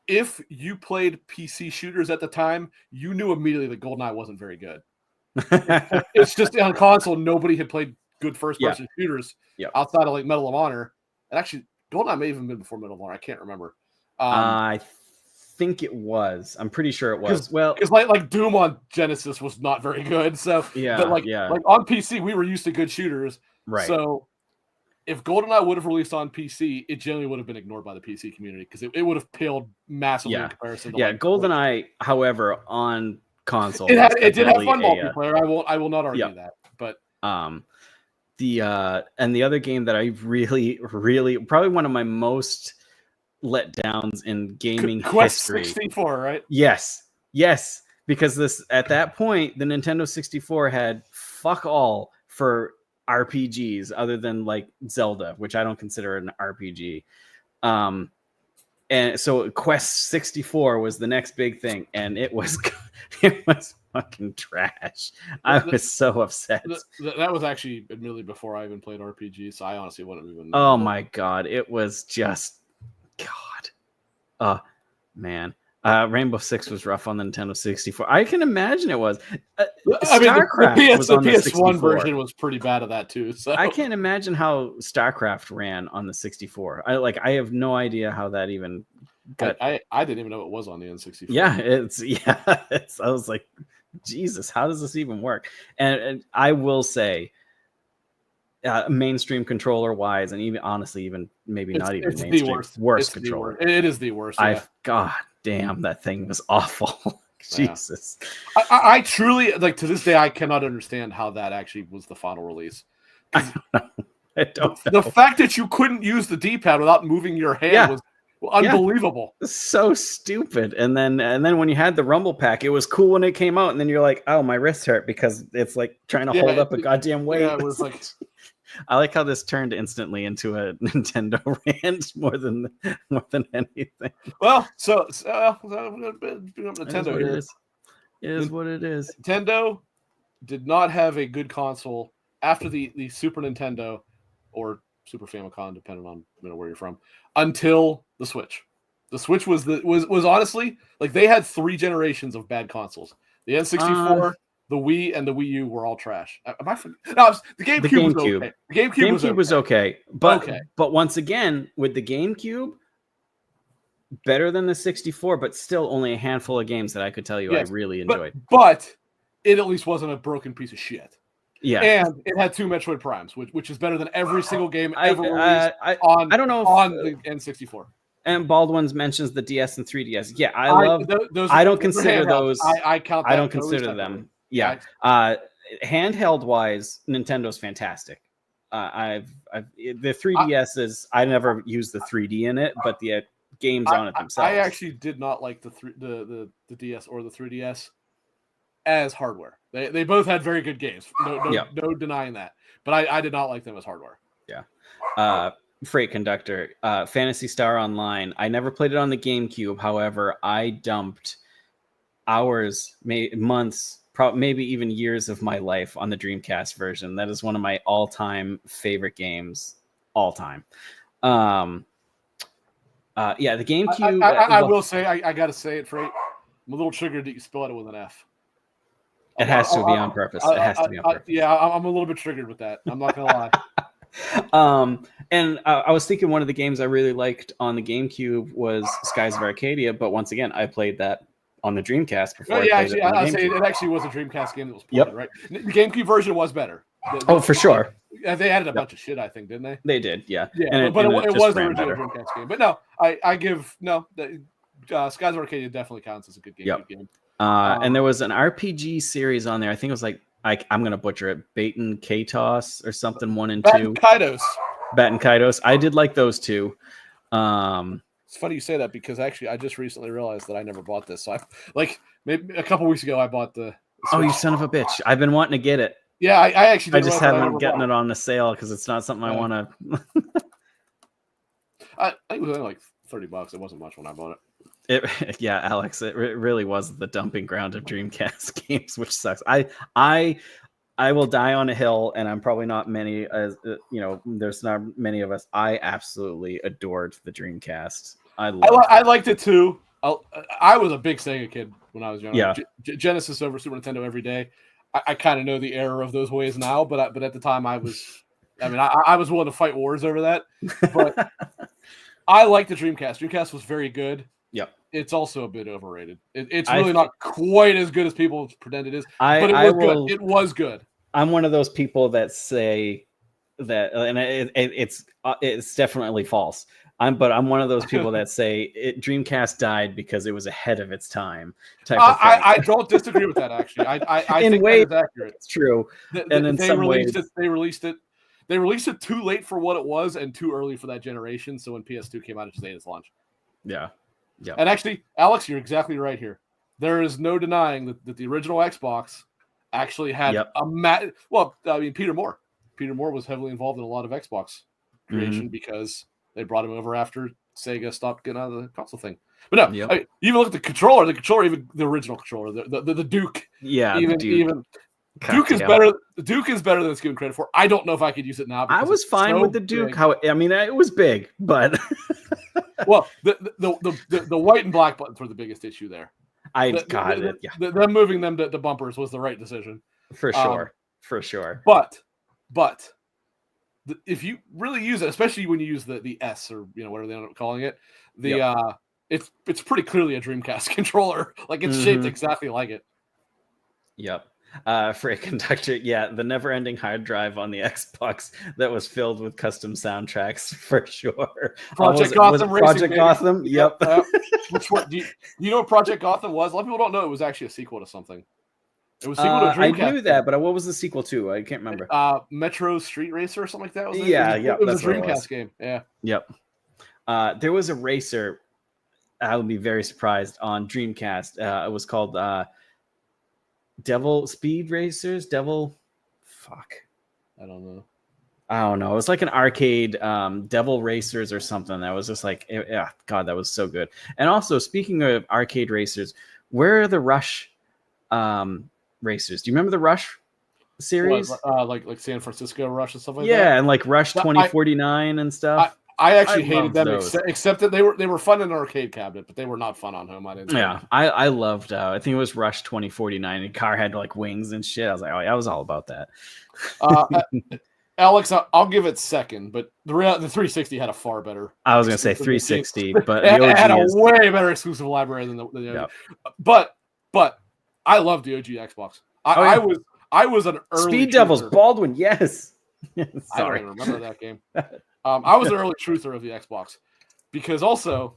if you played PC shooters at the time, you knew immediately that GoldenEye wasn't very good. It's just on console, nobody had played good first-person shooters outside of like Medal of Honor. And actually, GoldenEye may have even been before Medal of Honor. I can't remember. I think it was. I'm pretty sure it was. Well, because like Doom on Genesis was not very good. So but like on PC, we were used to good shooters. Right. So if GoldenEye would have released on PC, it generally would have been ignored by the PC community because it would have paled massively in comparison to GoldenEye, however, on console. It did have fun multiplayer. I will not argue that. But the other game that I really probably one of my most letdowns in gaming Quest history. 64, right? Yes. Because at that point, the Nintendo 64 had fuck all for RPGs other than like Zelda, which I don't consider an RPG. And so Quest 64 was the next big thing, and it was fucking trash. I was so upset. That was actually admittedly before I even played RPGs, so I honestly wouldn't even know. Oh my god, it was just man. Rainbow Six was rough on the Nintendo 64. I can imagine it was. StarCraft was on the PS1 version was pretty bad at that too. So I can't imagine how StarCraft ran on the 64. I have no idea how that even got. I didn't even know it was on the N64. Yeah, I was like, Jesus, how does this even work? And I will say, mainstream controller wise, and even honestly, even maybe not even mainstream, worst controller. It is the worst. God damn, that thing was awful. Jesus. I truly, like, to this day, I cannot understand how that actually was the final release. I don't know. The fact that you couldn't use the D-pad without moving your hand was unbelievable. So stupid. And then when you had the Rumble Pack, it was cool when it came out, and then you're like, oh, my wrist hurt because it's like trying to hold up a goddamn weight. Yeah, it was like. I like how this turned instantly into a Nintendo rant more than anything. Well, so Nintendo here. It is what it is. Nintendo did not have a good console after the Super Nintendo or Super Famicom, depending on where you're from, until the Switch. The Switch was honestly, like, they had 3 generations of bad consoles. The N64. The Wii and the Wii U were all trash. The GameCube was okay. The GameCube was okay. But once again, with the GameCube, better than the 64, but still only a handful of games that I could tell you I really enjoyed. But it at least wasn't a broken piece of shit. Yeah. And it had 2 Metroid Primes, which is better than every single game ever released on the N64. And Baldwin's mentions the DS and 3DS. Yeah, I love those. I don't consider those. I count that. I don't consider them. Yeah. Handheld wise, Nintendo's fantastic. The 3DSs, I never used the 3D in it, but the games on it themselves. I actually did not like the DS or the 3DS as hardware. They both had very good games. No denying that. But I did not like them as hardware. Yeah. Freight Conductor, Phantasy Star Online. I never played it on the GameCube. However, I dumped hours, months, maybe even years of my life on the Dreamcast version. That is one of my all-time favorite games, all time. Yeah, the GameCube. I will say, I got to say it, Freight. I'm a little triggered that you spell it with an F. It has to be on purpose. It has to be on purpose. Yeah, I'm a little bit triggered with that. I'm not gonna lie. And I was thinking one of the games I really liked on the GameCube was Skies of Arcadia, but once again, I played that on the Dreamcast before. Well, yeah, actually, I'll say it actually was a Dreamcast game that was ported, right? The GameCube version was better. For sure. They added a bunch of shit, I think, didn't they? They did, yeah. But it was the original Dreamcast game. But no, I give Skies of Arcadia definitely counts as a good GameCube game. And there was an RPG series on there. I think it was like I'm gonna butcher it, Baten Kaitos or something, 1 and 2. Baten Kaitos. I did like those two. It's funny you say that because actually I just recently realized that I never bought this. So maybe a couple weeks ago I bought the Switch. Oh, you son of a bitch! I've been wanting to get it. Yeah, I actually. I just haven't gotten it on the sale because it's not something I want to. I think it was only like $30. It wasn't much when I bought it. Alex, it really was the dumping ground of Dreamcast games, which sucks. I will die on a hill, and I'm probably not many, as there's not many of us. I absolutely adored the Dreamcast. I liked it too. I was a big Sega kid when I was young. Yeah, Genesis over Super Nintendo every day. I kind of know the error of those ways now, but at the time I was willing to fight wars over that. But I liked the Dreamcast. Dreamcast was very good. Yep. It's also a bit overrated. It's really not quite as good as people pretend it is, but good. It was good. I'm one of those people that say that, and it's definitely false. I'm one of those people that say Dreamcast died because it was ahead of its time. I don't disagree with that, actually. I think that is accurate. It's true. And in some ways, they released it too late for what it was and too early for that generation. So when PS2 came out, it just ate its lunch. Yeah. Yeah. And actually, Alex, you're exactly right here. There is no denying that the original Xbox actually had Peter Moore. Peter Moore was heavily involved in a lot of Xbox creation because they brought him over after Sega stopped getting out of the console thing. But no, even look at the controller, even the original controller, the Duke. Yeah, even Duke is better. The Duke is better than it's given credit for. I don't know if I could use it now. I was fine with the Duke. It was big, but well, the white and black buttons were the biggest issue there. Them moving them to bumpers was the right decision for sure. But if you really use it, especially when you use the S or whatever they end up calling it, it's pretty clearly a Dreamcast controller. Like it's shaped exactly like it. Yep. For a conductor, the never-ending hard drive on the Xbox that was filled with custom soundtracks for sure. Project Gotham. Yep. Which one? Do you know what Project Gotham was? A lot of people don't know it was actually a sequel to something. It was a sequel to a Dreamcast. I knew that, but what was the sequel to? I can't remember. Metro Street Racer or something like that. It was a Dreamcast game. Yeah. Yep. There was a racer. I would be very surprised on Dreamcast. It was called Devil Speed Racers. I don't know. It was like an arcade Devil Racers or something. That was just like, God, that was so good. And also, speaking of arcade racers, where are the Rush racers? Do you remember the Rush series? Like San Francisco Rush and stuff like that? Yeah, and like Rush 2049 and stuff. I actually hated them, except that they were fun in an arcade cabinet, but they were not fun on home. I didn't. Yeah, I loved. I think it was Rush 2049. And car had like wings and shit. I was like, I was all about that. Alex, I'll give it second, but the 360 had a far better. I was gonna say 360, but it had a way better exclusive library than the yep. But I loved the OG Xbox. I was an early Speed Devils Baldwin. Yes. Sorry. I don't even remember that game. I was an early truther of the Xbox because also,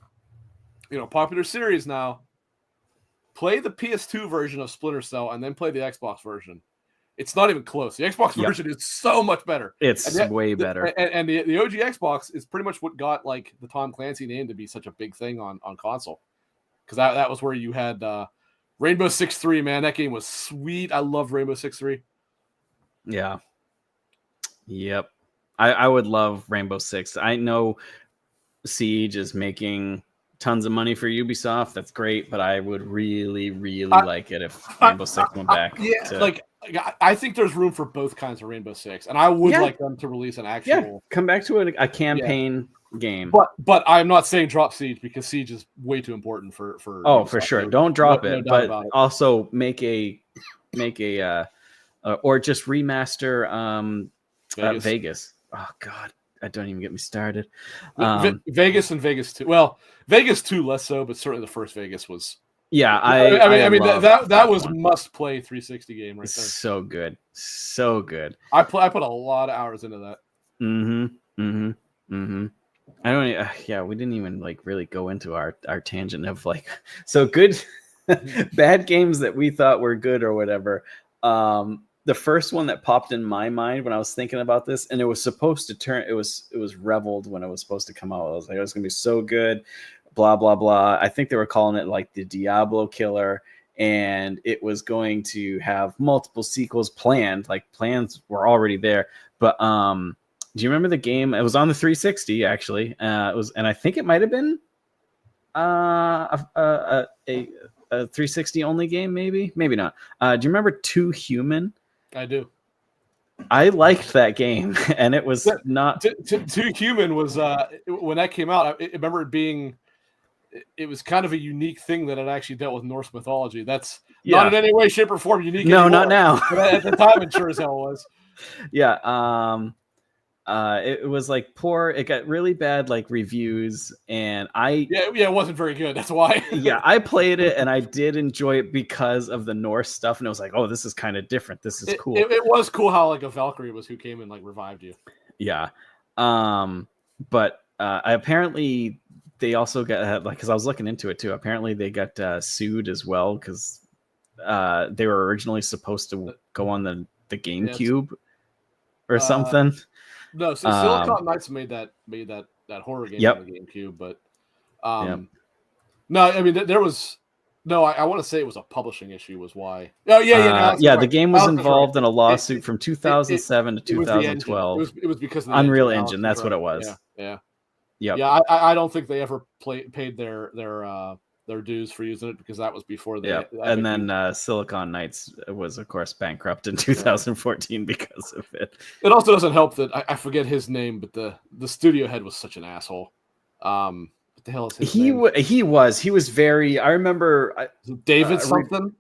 popular series now. Play the PS2 version of Splinter Cell and then play the Xbox version. It's not even close. The Xbox version is so much better. It's way better. And the OG Xbox is pretty much what got like the Tom Clancy name to be such a big thing on console. Because that was where you had Rainbow Six 3, man. That game was sweet. I love Rainbow Six 3. Yeah. Yep. I would love Rainbow Six. I know Siege is making tons of money for Ubisoft. That's great, but I would really, really like it if Rainbow Six went back. I think there's room for both kinds of Rainbow Six, and I would like them to release an actual. Yeah, come back to a campaign game. But I'm not saying drop Siege because Siege is way too important for. For sure. Don't drop it, but also make a or just remaster Vegas. Oh God, don't even get me started. Vegas and Vegas 2. Well, Vegas 2 less so, but certainly the first Vegas was. Yeah, I mean that was must play 360 game right there. So good, so good. I put a lot of hours into that. I don't. Yeah, we didn't even like really go into our tangent of like so good, bad games that we thought were good or whatever. The first one that popped in my mind when I was thinking about this, and it was supposed to turn. It was reveled when it was supposed to come out. I was like, it was gonna be so good, blah blah blah. I think they were calling it like the Diablo Killer, and it was going to have multiple sequels planned. Like plans were already there, but do you remember the game? It was on the 360 actually. It was, and I think it might have been a 360 only game, maybe not. Do you remember Too Human? I do. I liked that game, and it was not Too Human was when that came out. I remember it being. It was kind of a unique thing that it actually dealt with Norse mythology. That's not in any way, shape, or form unique. No, anymore. Not now. But at the time, it sure as hell was. Yeah. It was like poor. It got really bad like reviews, and it wasn't very good. That's why. Yeah, I played it and I did enjoy it because of the Norse stuff, and it was like, oh, this is kind of different. This is cool. It was cool how like a Valkyrie was who came and like revived you. Yeah, but apparently they also got like because I was looking into it too. Apparently they got sued as well because they were originally supposed to go on the GameCube or something. No, so Silicon Knights made that horror game on the GameCube, but no, I mean there was I want to say it was a publishing issue was why. Oh yeah. The game was involved in a lawsuit from 2007 to 2012. It was because of the Unreal Engine. That's what it was. Yeah. Yeah. I don't think they ever paid their dues for using it because that was before they. Yeah, and then Silicon Knights was, of course, bankrupt in 2014 because of it. It also doesn't help that I forget his name, but the studio head was such an asshole. What the hell is his name? He was very. I remember David something.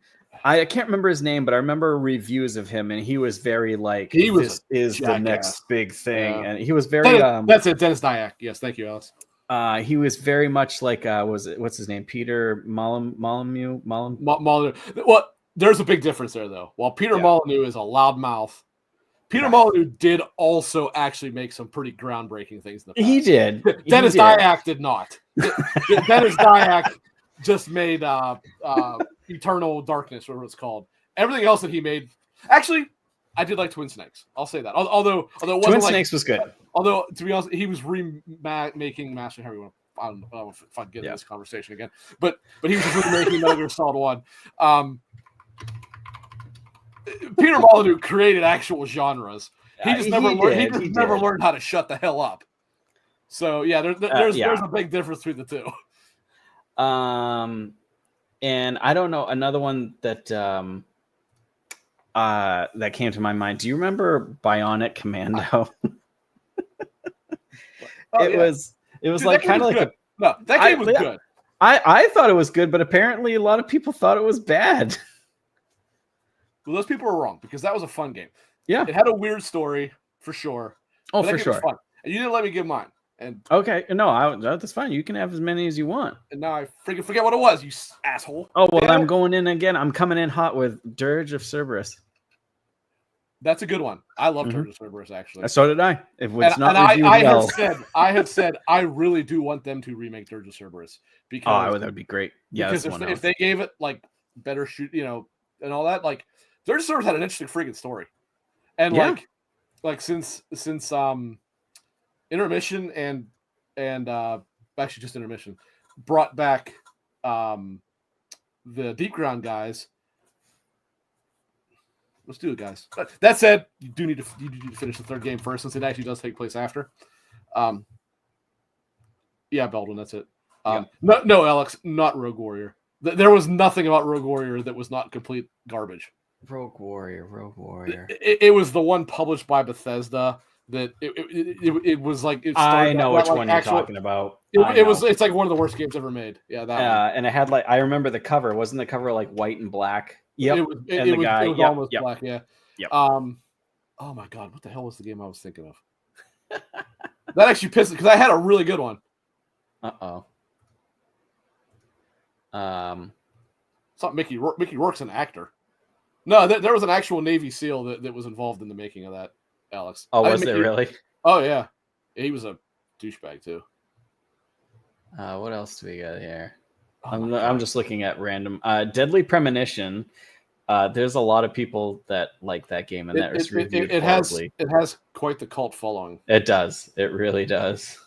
I can't remember his name, but I remember reviews of him, and he was very like, "This is the next big thing," and he was very. That's it, Dennis Dyack. Yes, thank you, Alex. He was very much like what's his name? Peter Molyneux. Well, there's a big difference there though. While Peter Molyneux is a loudmouth, Peter Molyneux did also actually make some pretty groundbreaking things in the past. He did. Dennis Dyack did not. Dennis Dyack just made Eternal Darkness, whatever it's called. Everything else that he made, actually, I did like Twin Snakes. I'll say that. Although it wasn't Twin Snakes was good. Although, to be honest, he was remaking Master Henry. I don't know if I can get in this conversation again. But he was just remaking Metal Gear Solid 1. Peter Molyneux created actual genres. He just never learned how to shut the hell up. So, yeah, there's a big difference between the two. And I don't know, another one that that came to my mind. Do you remember Bionic Commando? It was Dude, like kind of like that game was good. I thought it was good, but apparently a lot of people thought it was bad. Well, those people were wrong because that was a fun game. Yeah, it had a weird story for sure. Oh, for sure. Fun. And you didn't let me give mine. And okay, no, that's fine. You can have as many as you want. And now I freaking forget what it was, you asshole. Oh well, I'm going in again. I'm coming in hot with Dirge of Cerberus. That's a good one. I love Dirge of Cerberus actually. So did I. If it's not reviewed well, I have said I really do want them to remake Dirge of Cerberus because that would be great. Yeah, because if they gave it like better shoot, and all that, like Dirge of Cerberus had an interesting freaking story, and like since Intermission and actually just Intermission brought back the Deep Ground guys. Let's do it, guys. But that said, you need to finish the third game first, since it actually does take place after. Yeah, Baldwin, that's it. No, Alex, not Rogue Warrior. There was nothing about Rogue Warrior that was not complete garbage. Rogue Warrior. It was the one published by Bethesda that it was like it I started know that, which like, one you're talking about. It's like one of the worst games ever made. Yeah, that one. And it had like I remember the cover. Wasn't the cover like white and black? Yep. It was almost black. Yeah. Yep. Oh my god, what the hell was the game I was thinking of? That actually pissed me because I had a really good one. It's not Mickey. Mickey Rourke's an actor. No, there was an actual Navy SEAL that was involved in the making of that, Alex. Oh, was there really? Oh yeah, he was a douchebag too. What else do we got here? I'm just looking at random. Deadly Premonition. There's a lot of people that like that game, and that is reviewed horribly. It has quite the cult following. It does. It really does.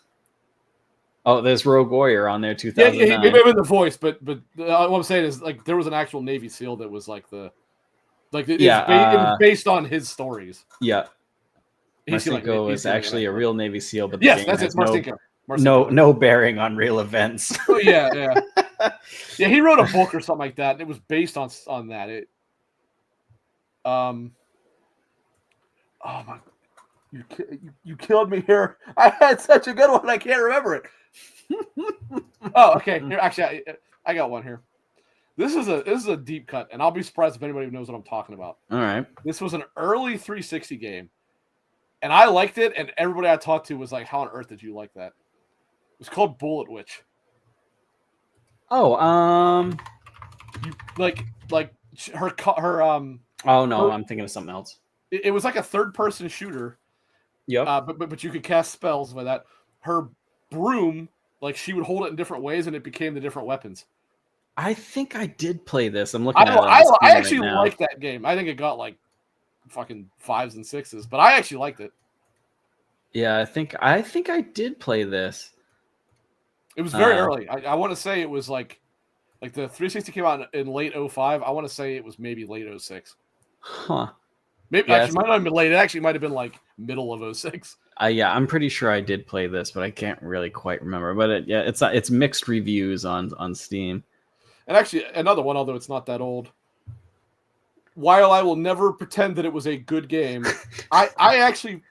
Oh, there's Rogue Warrior on there, 2009. Yeah, maybe the voice, but what I'm saying is like there was an actual Navy SEAL that was like it was based on his stories. Yeah, Marcinko is actually a real Navy SEAL, but yes, that's it. Marcinko. No bearing on real events. Oh, yeah. Yeah, he wrote a book or something like that, and it was based on that. Oh my, you killed me here. I had such a good one, I can't remember it. Oh, okay. Here, actually, I got one here. This is a deep cut, and I'll be surprised if anybody knows what I'm talking about. All right. This was an early 360 game, and I liked it, and everybody I talked to was like, "How on earth did you like that?" It was called Bullet Witch. Oh, like her. Oh no, I'm thinking of something else. It was like a third-person shooter. Yep. But you could cast spells by that. Her broom, like she would hold it in different ways, and it became the different weapons. I think I did play this. I'm looking at it. I actually liked that game. I think it got like fucking 5s and 6s, but I actually liked it. Yeah, I think I did play this. It was very early. I want to say it was like the 360 came out in late 05. I want to say it was maybe late 06. Huh. Maybe actually might not have been late. It actually might have been like middle of 06. Yeah, I'm pretty sure I did play this, but I can't really quite remember. But it's mixed reviews on Steam. And actually, another one, although it's not that old. While I will never pretend that it was a good game, I actually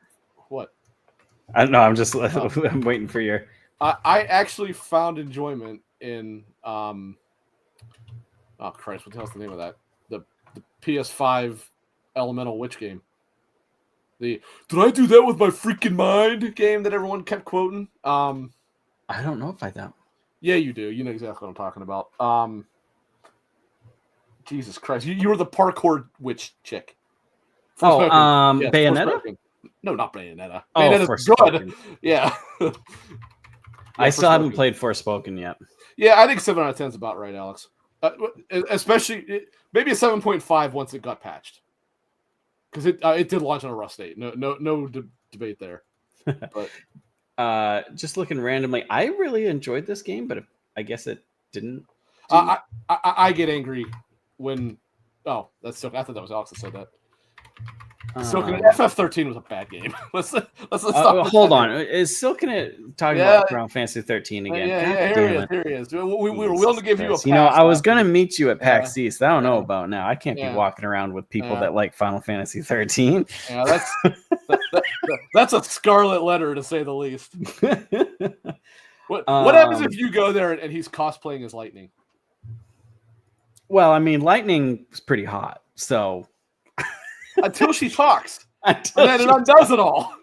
what? I don't know. I'm just I'm waiting for your. I actually found enjoyment in oh Christ, what the hell's the name of that? The PS5 Elemental Witch game. The did I do that with my freaking mind game that everyone kept quoting? I don't know if I don't. Yeah, you do. You know exactly what I'm talking about. Jesus Christ, you were the parkour witch chick. Bayonetta? No, not Bayonetta. Oh, Bayonetta's good. Yeah. I still haven't played Forspoken yet. Yeah, I think 7 out of 10 is about right, Alex. Especially maybe a 7.5 once it got patched, because it did launch on a rough state. No debate there. But just looking randomly, I really enjoyed this game, but I guess it didn't. I get angry when. Oh, that's so. I thought that was Alex that said that. Silken FF13 was a bad game. let's stop. Hold on, is Silken talking about Final Fantasy 13 again? Here he is. We were willing to give you a pass. I was gonna meet you at PAX East. I don't know about now. I can't be walking around with people that like Final Fantasy 13. Yeah, that's a scarlet letter to say the least. What happens if you go there and he's cosplaying as Lightning? Well, I mean, Lightning is pretty hot, so. Until she talks. And then it undoes it all.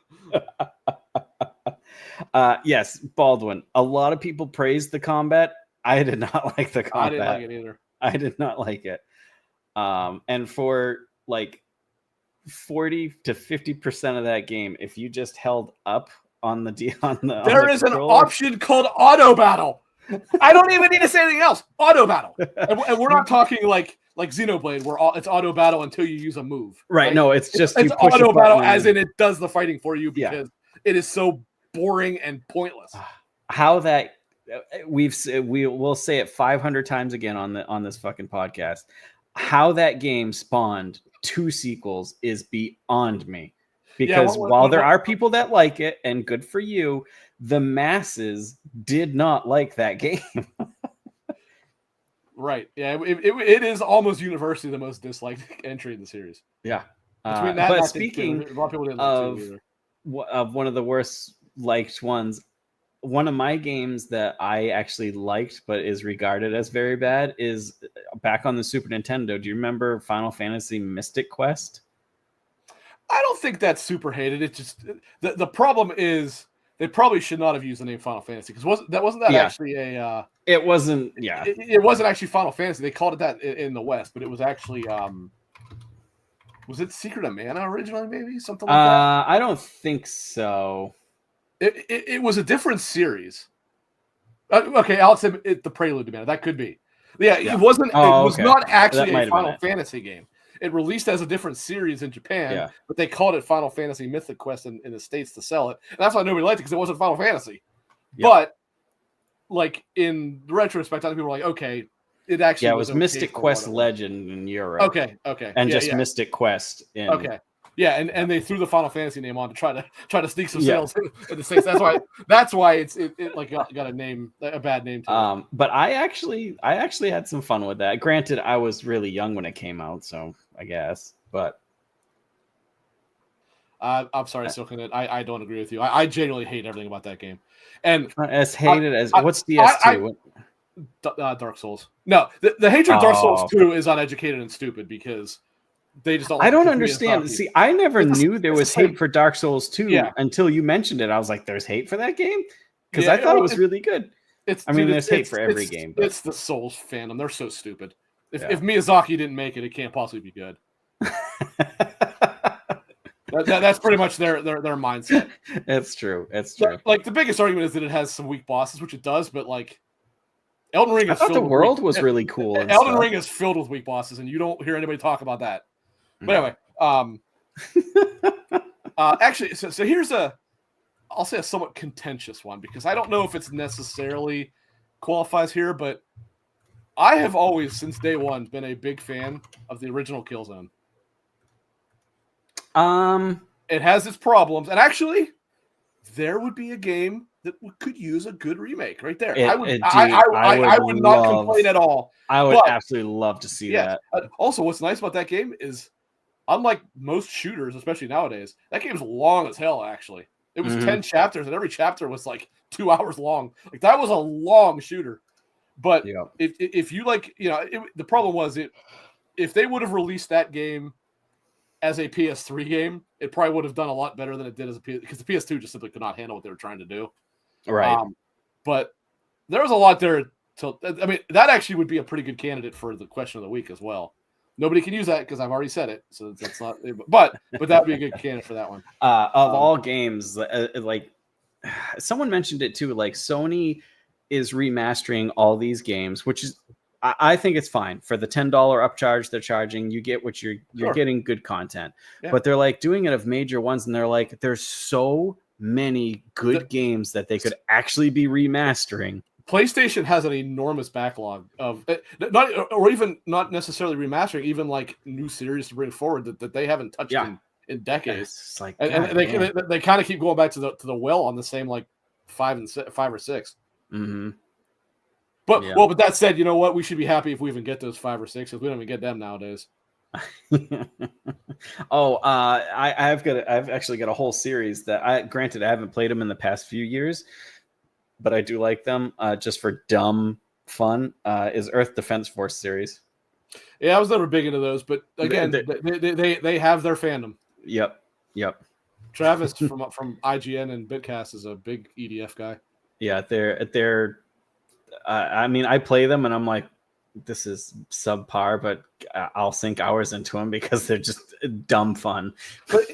Yes, Baldwin. A lot of people praised the combat. I did not like the combat. I didn't like it either. I did not like it. And for like 40 to 50% of that game, if you just held up on the there is an option called auto battle. I don't even need to say anything else. Auto battle. And we're not talking like Xenoblade, where it's auto battle until you use a move. Right. No, it's just it's auto battle as in it does the fighting for you because it is so boring and pointless. How that we will say it 500 times again on this fucking podcast. How that game spawned 2 sequels is beyond me. Because while there are people that like it, and good for you, the masses did not like that game. Right. Yeah. It is almost universally the most disliked entry in the series. Yeah. Between that, but speaking a lot of people didn't like it either. one of the worst liked ones. One of my games that I actually liked but is regarded as very bad is back on the Super Nintendo. Do you remember Final Fantasy Mystic Quest? I don't think that's super hated. It's just the problem is they probably should not have used the name Final Fantasy because wasn't that actually a it wasn't it wasn't actually Final Fantasy. They called it that in the West, but it was actually was it Secret of Mana originally? Maybe something like that. I don't think so. It was a different series. Okay, Alex said the Prelude to Mana. That could be. Yeah, it wasn't. It was not actually a Final Fantasy game. It released as a different series in Japan, but they called it Final Fantasy Mythic Quest in the States to sell it. And that's why nobody liked it because it wasn't Final Fantasy. Yep. But like in retrospect, other people were like, okay, it actually it was Mystic Quest Legend in Europe. Okay. And Mystic Quest in Yeah, and they threw the Final Fantasy name on to try to sneak some sales in the States. That's why it like got a bad name to it. But I actually had some fun with that. Granted, I was really young when it came out, so I guess. But I'm sorry, Silken. I don't agree with you. I genuinely hate everything about that game. And as hated as what's DS2? Dark Souls. No, the hatred of Dark Souls 2 is uneducated and stupid because they just don't. I don't understand. See, I never knew there was hate for Dark Souls 2 until you mentioned it. I was like, "There's hate for that game," because I thought it was really good. There's hate for every game. But it's the Souls fandom. They're so stupid. If Miyazaki didn't make it, it can't possibly be good. That's pretty much their mindset. It's true. It's true. Like the biggest argument is that it has some weak bosses, which it does. But like, Elden Ring. I thought the world was really cool. Elden Ring is filled with weak bosses, and you don't hear anybody talk about that. But anyway, actually, so here's I'll say a somewhat contentious one because I don't know if it's necessarily qualifies here, but I have always, since day one, been a big fan of the original Killzone. It has its problems, and actually, there would be a game that could use a good remake right there. I would not complain at all. I would absolutely love to see that. Also, what's nice about that game is, unlike most shooters, especially nowadays, that game's long as hell, actually. It was 10 chapters, and every chapter was like 2 hours long. Like, that was a long shooter. But if you like, the problem was if they would have released that game as a PS3 game, it probably would have done a lot better than it did as a PS, because the PS2 just simply could not handle what they were trying to do. Right. But there was a lot there. That actually would be a pretty good candidate for the question of the week as well. Nobody can use that because I've already said it, so that's not. But that would be a good candidate for that one. Of all games, like someone mentioned it too. Like Sony is remastering all these games, which is I think it's fine for the $10 upcharge they're charging. You get what you're getting good content, but they're like doing it of major ones, and they're like, there's so many good games that they could actually be remastering. PlayStation has an enormous backlog of not necessarily remastering, even like new series to bring forward that they haven't touched in decades. It's like, and they kind of keep going back to the well on the same like 5 or 6. Mm-hmm. But that said, you know what? We should be happy if we even get those 5 or 6 because we don't even get them nowadays. I've actually got a whole series that granted I haven't played them in the past few years, but I do like them just for dumb fun. Is Earth Defense Force series. Yeah, I was never big into those, but again, they have their fandom. Yep. Travis from IGN and Bitcast is a big EDF guy. Yeah, they're. I play them and I'm like, this is subpar, but I'll sink hours into them because they're just dumb fun. But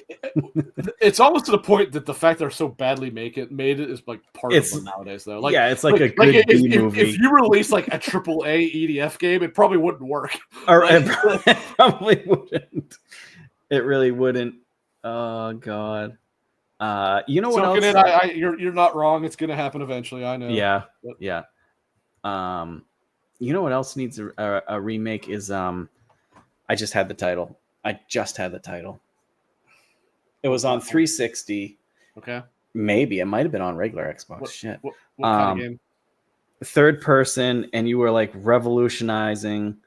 it's almost to the point that the fact they're so badly made it is like part of them nowadays, though. Like, it's like a good B movie. If you release like a AAA EDF game, it probably wouldn't work. It probably wouldn't. It really wouldn't. Oh God. You know what else? You're not wrong. It's gonna happen eventually. I know. Yeah. You know what else needs a remake is I just had the title. It was on 360. Okay. Maybe it might have been on regular Xbox. What kind of game? Third person, and you were like revolutionizing.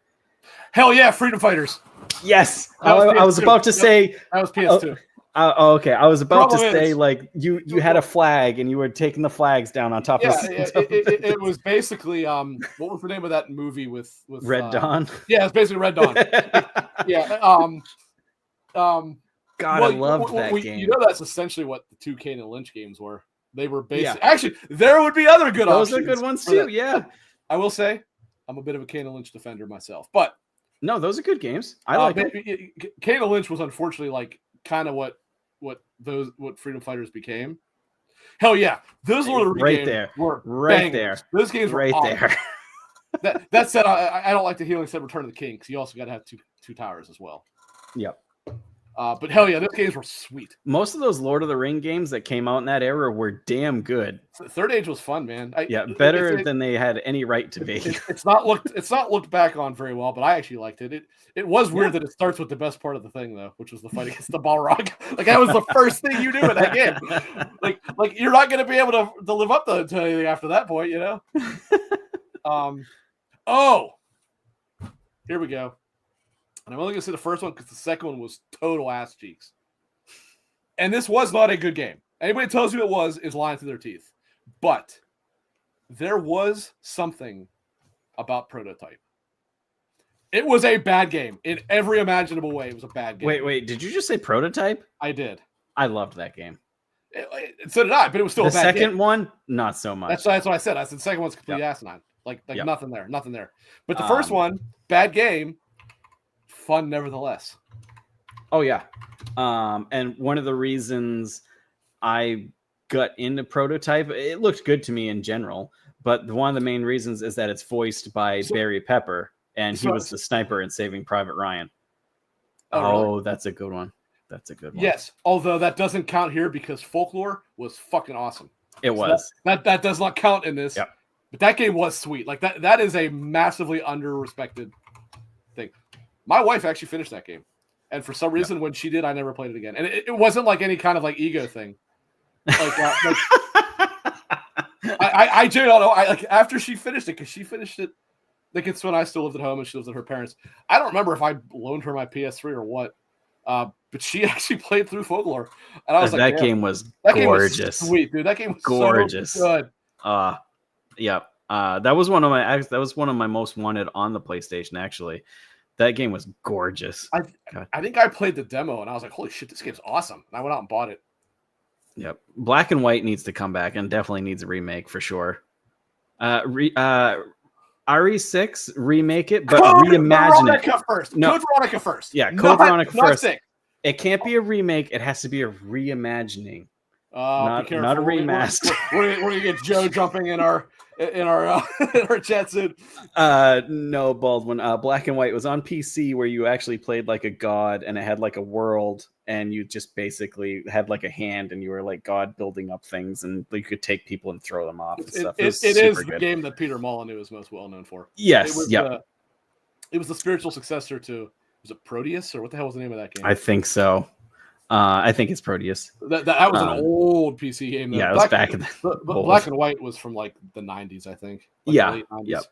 Hell yeah, Freedom Fighters. Yes, I was about to say that was PS2. Okay. I was about to Problem say, is, like, you had a flag and you were taking the flags down on top of. It was basically what was the name of that movie with Red Dawn? Yeah, it's basically Red Dawn. Yeah. God, Well, I loved that game. You know, that's essentially what the two Kane and Lynch games were. They were basically actually there would be other good options. Those are good ones too. Yeah, I will say I'm a bit of a Kane and Lynch defender myself, but no, those are good games. I like them. Kane and Lynch was unfortunately like kind of what Freedom Fighters became. Hell yeah, those Lord of the Rings games were bangers. Those games were awesome. there. That said, I don't like the healing said Return of the King because you also got to have two towers as well. Yep. But hell yeah, those games were sweet. Most of those Lord of the Ring games that came out in that era were damn good. Third Age was fun, man. Better than they had any right to be. It's not looked back on very well, but I actually liked it. It was weird that it starts with the best part of the thing though, which was the fight against the Balrog. Like that was the first thing you do in that game. Like you're not going to be able to live up to anything after that point, you know. Here we go. And I'm only going to say the first one because the second one was total ass cheeks. And this was not a good game. Anybody who tells you it was is lying through their teeth. But there was something about Prototype. It was a bad game. In every imaginable way, it was a bad game. Wait. Did you just say Prototype? I did. I loved that game. So did I, but it was still a bad game. The second one, not so much. That's what I said. I said the second one's completely asinine. Like nothing there. But the first one, bad game, fun nevertheless. Oh yeah. And one of the reasons I got into Prototype, it looked good to me in general, but one of the main reasons is that it's voiced by Barry Pepper, and he was the sniper in Saving Private Ryan. Really? That's a good one. Yes, although that doesn't count here because Folklore was fucking awesome. It was. That does not count in this. Yep. But that game was sweet. Like that is a massively under-respected thing. My wife actually finished that game. And for some reason, when she did, I never played it again. And it wasn't like any kind of like ego thing. Like, I don't know. Like after she finished it, because she finished it, like it's when I still lived at home and she lived with her parents. I don't remember if I loaned her my PS3 or what. But she actually played through Folklore, and I was like, that game was gorgeous, game was sweet, dude. That game was gorgeous, so good. That was one of my most wanted on the PlayStation. Actually, that game was gorgeous. I think I played the demo, and I was like, holy shit, this game's awesome. And I went out and bought it. Yep, Black and White needs to come back and definitely needs a remake for sure. RE6 remake it, but reimagine it first. No, Code Veronica first. Yeah, Code Veronica first. It can't be a remake. It has to be a reimagining. Not a remaster. We're gonna get Joe jumping in our chat soon. No, Baldwin. Black and White was on PC where you actually played like a god, and it had like a world, and you just basically had like a hand, and you were like God building up things, and you could take people and throw them off. And stuff. It is the game that Peter Molyneux is most well known for. Yes. It was the spiritual successor to. Was it Proteus or what the hell was the name of that game? I think so. I think it's Proteus. That was an old PC game. Though. Yeah, it was back in the Black and White was from like the 90s, I think. Like late 90s.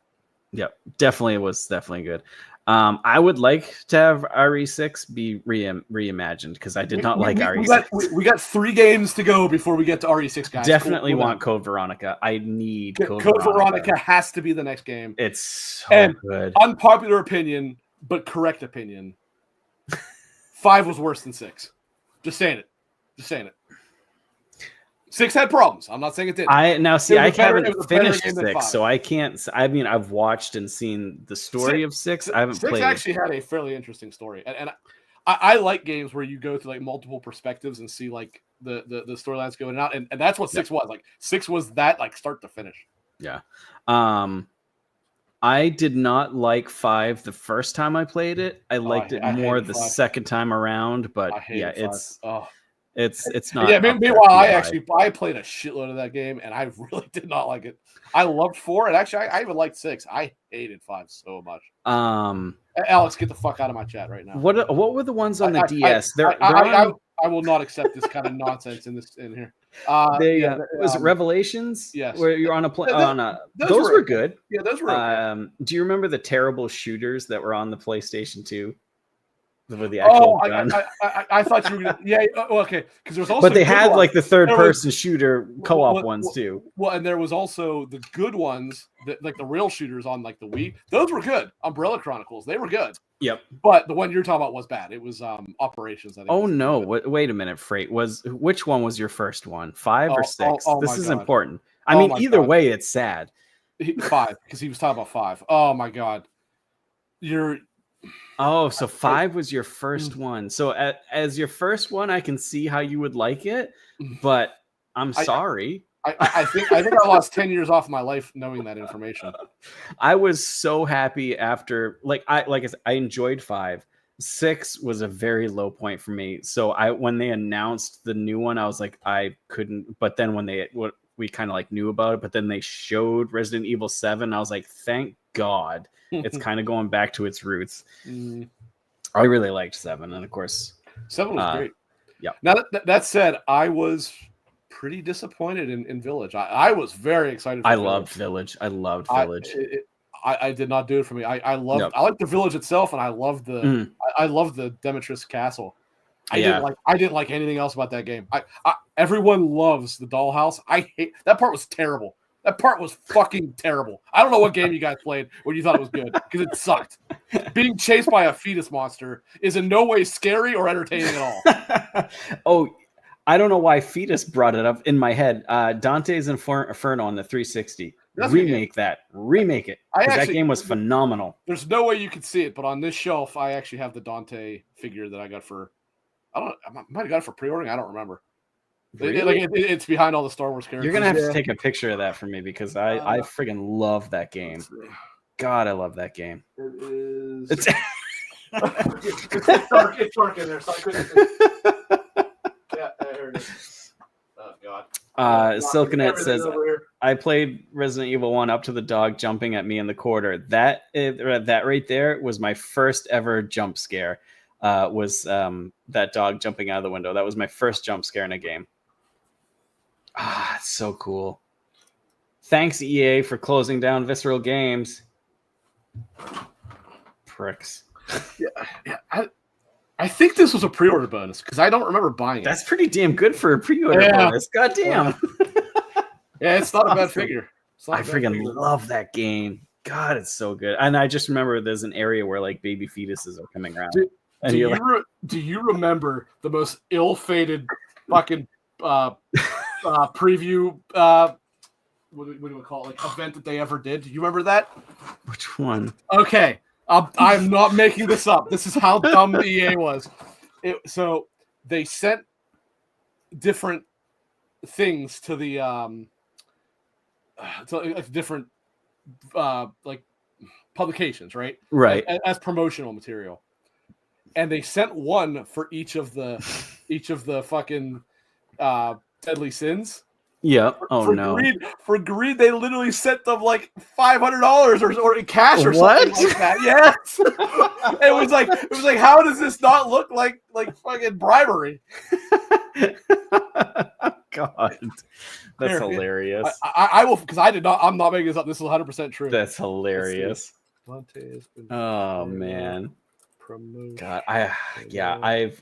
Yep. Definitely was definitely good. I would like to have RE6 be reimagined because I did not like RE6. We got 3 games to go before we get to RE6, guys. Definitely want Code Veronica. I need Code Veronica has to be the next game. It's so good. Unpopular opinion, but correct opinion. 5 was worse than 6. Just saying it. 6 had problems. I'm not saying it didn't. I haven't finished 6, so I can't. I mean, I've watched and seen the story of 6. I haven't played. 6 actually had a fairly interesting story, and I like games where you go through like multiple perspectives and see like the storylines going out, and that's what 6 was. Like 6 was that like start to finish. Yeah. I did not like 5 the first time I played it. I liked it more the second time around, but yeah, it's not. Yeah, meanwhile, I played a shitload of that game, and I really did not like it. I loved 4, and actually, I even liked 6. I hated 5 so much. Alex, get the fuck out of my chat right now. What were the ones on the DS? I will not accept this kind of nonsense in here. Was it Revelations? Yes. Where you're on those were good. Yeah, those were okay. Do you remember the terrible shooters that were on the PlayStation 2? with the actual Oh, gun. I thought you were gonna, yeah. Okay, because there's also But they had ones. like the third person shooter co-op ones too. Well, and there was also the good ones that like the real shooters on like the Wii. Those were good. Umbrella Chronicles, they were good. Yep. But the one you're talking about was bad. It was Operations. I think. Oh no! Wait a minute, Freight. Which one was your first one? 5 or 6? This is important. I mean, either way, it's sad. 5, because he was talking about 5. Oh my god! So 5 was your first one. So as your first one, I can see how you would like it, but I'm sorry. I think I lost 10 years off my life knowing that information. I was so happy after I enjoyed 5. 6 was a very low point for me. So when they announced the new one, I was like, I couldn't. But then when we kind of like knew about it, but then they showed Resident Evil 7, I was like, thank God, it's kind of going back to its roots. I really liked 7, and of course 7 was great. Yeah. Now that said, I was pretty disappointed in Village. I was very excited. I loved Village. I did not do it for me. I like the Village itself, and I loved the Demetrius Castle. I didn't like anything else about that game. Everyone loves the dollhouse. I hate that part. Was terrible. That part was fucking terrible. I don't know what game you guys played when you thought it was good, because it sucked. Being chased by a fetus monster is in no way scary or entertaining at all. I don't know why fetus brought it up in my head. Dante's Inferno on the 360. Remake it. That game was phenomenal. There's no way you could see it, but on this shelf, I actually have the Dante figure that I got for. I might have got it for pre-ordering. I don't remember. Really? It's behind all the Star Wars characters. You're gonna have to take a picture of that for me, because I friggin' love that game. God, I love that game. It is. It's dark. It's dark in there, so I couldn't. Yeah, there it is. Oh God. Silkenet says, I played Resident Evil 1 up to the dog jumping at me in the corridor. That right there was my first ever jump scare. Was that dog jumping out of the window. That was my first jump scare in a game. It's so cool. Thanks, EA, for closing down Visceral Games. Pricks. Yeah. I think this was a pre-order bonus, because I don't remember buying it. That's pretty damn good for a pre-order bonus. God damn. Yeah, it's not a bad figure. I freaking love that game. God, it's so good. And I just remember there's an area where like baby fetuses are coming around. Do you remember the most ill-fated fucking preview? What do we call it? Like event that they ever did? Do you remember that? Which one? Okay, I'm not making this up. This is how dumb the EA was. So they sent different things to the different like publications, right? Right. As promotional material. And they sent one for each of the fucking deadly sins. Yeah. For greed, they literally sent them like $500 or in cash or something like that. Yes. It was like, how does this not look like fucking bribery? God, that's hilarious. I will, because I'm not making this up. This is 100% true. That's hilarious. Oh man. God, I've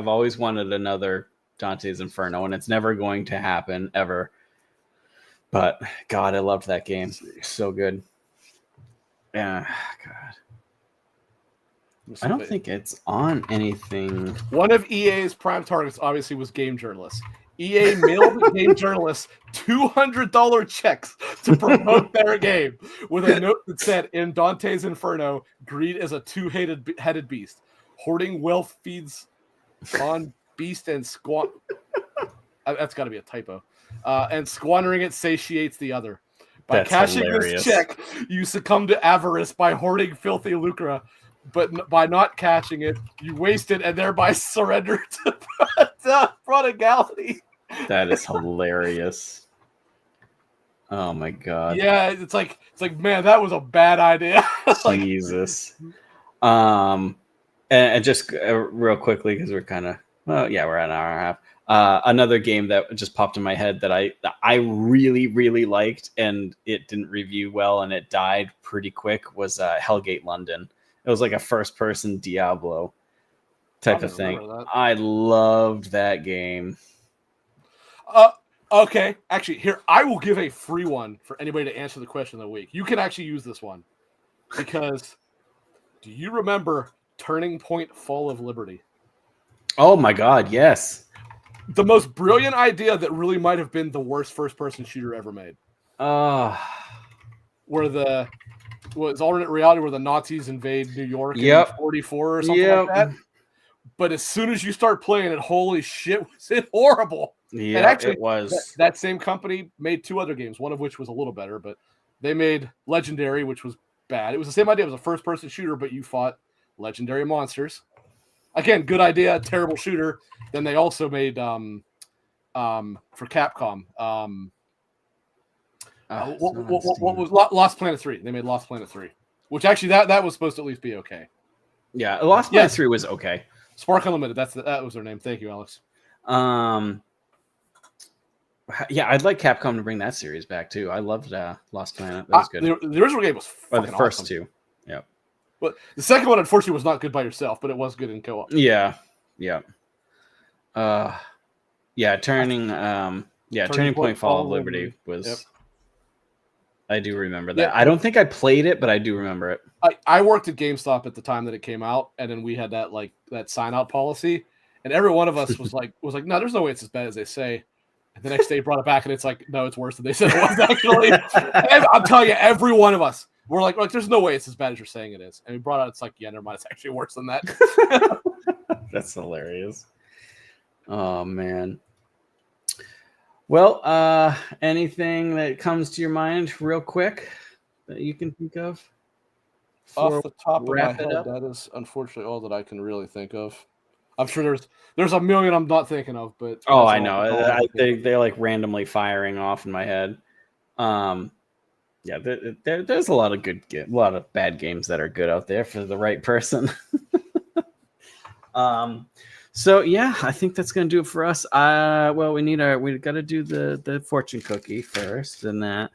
always wanted another Dante's Inferno, and it's never going to happen ever. But God, I loved that game. So good. Yeah, God. I don't think it's on anything. One of EA's prime targets obviously was game journalists. EA mailed game journalists $200 checks to promote their game, with a note that said, in Dante's Inferno, greed is a two-headed beast. Hoarding wealth feeds on beast and that's got to be a typo. And squandering it satiates the other. By cashing this check, you succumb to avarice by hoarding filthy lucre. But by not catching it, you waste it and thereby surrender to prodigality. That is hilarious. Oh my God. Yeah, it's like, man, that was a bad idea. Jesus. And just real quickly, because we're kind of, we're at an hour and a half. Another game that just popped in my head that I really, really liked, and it didn't review well and it died pretty quick, was Hellgate London. It was like a first-person Diablo. type of thing. I loved that game. Okay. Actually, here, I will give a free one for anybody to answer the question of the week. You can actually use this one. Because do you remember Turning Point Fall of Liberty? Oh my God, yes. The most brilliant idea that really might have been the worst first-person shooter ever made. Where it's alternate reality where the Nazis invade New York in 44 or something like that. But as soon as you start playing it, holy shit, was it horrible. Yeah, and actually, it was. That same company made 2 other games, one of which was a little better, but they made Legendary, which was bad. It was the same idea. It was a first-person shooter, but you fought legendary monsters. Again, good idea, terrible shooter. Then they also made for Capcom. What was Lost Planet 3? They made Lost Planet 3, which actually that was supposed to at least be okay. Yeah, Lost Planet 3 was okay. Spark Unlimited, that was their name. Thank you, Alex. Yeah, I'd like Capcom to bring that series back too. I loved Lost Planet. That was good. The original game was fucking the first awesome. 2. Yeah. But the second one, unfortunately, was not good by yourself, but it was good in co-op. Yeah. Turning Point Fall of Liberty was. Yep. I do remember that. Yeah. I don't think I played it, but I do remember it. I worked at GameStop at the time that it came out, and then we had that sign out policy, and every one of us was like, no, there's no way it's as bad as they say. And the next day, brought it back, and it's like, no, it's worse than they said it was. Actually, I'm telling you, every one of us were like, there's no way it's as bad as you're saying it is. And we brought out, it's like, yeah, never mind, it's actually worse than that. That's hilarious. Oh man. Well, anything that comes to your mind real quick that you can think of? Off the top of my head, that is unfortunately all that I can really think of. I'm sure there's a million I'm not thinking of, but I know they're like randomly firing off in my head. There's a lot of bad games that are good out there for the right person. So yeah, I think that's gonna do it for us. We got to do the fortune cookie first, and that.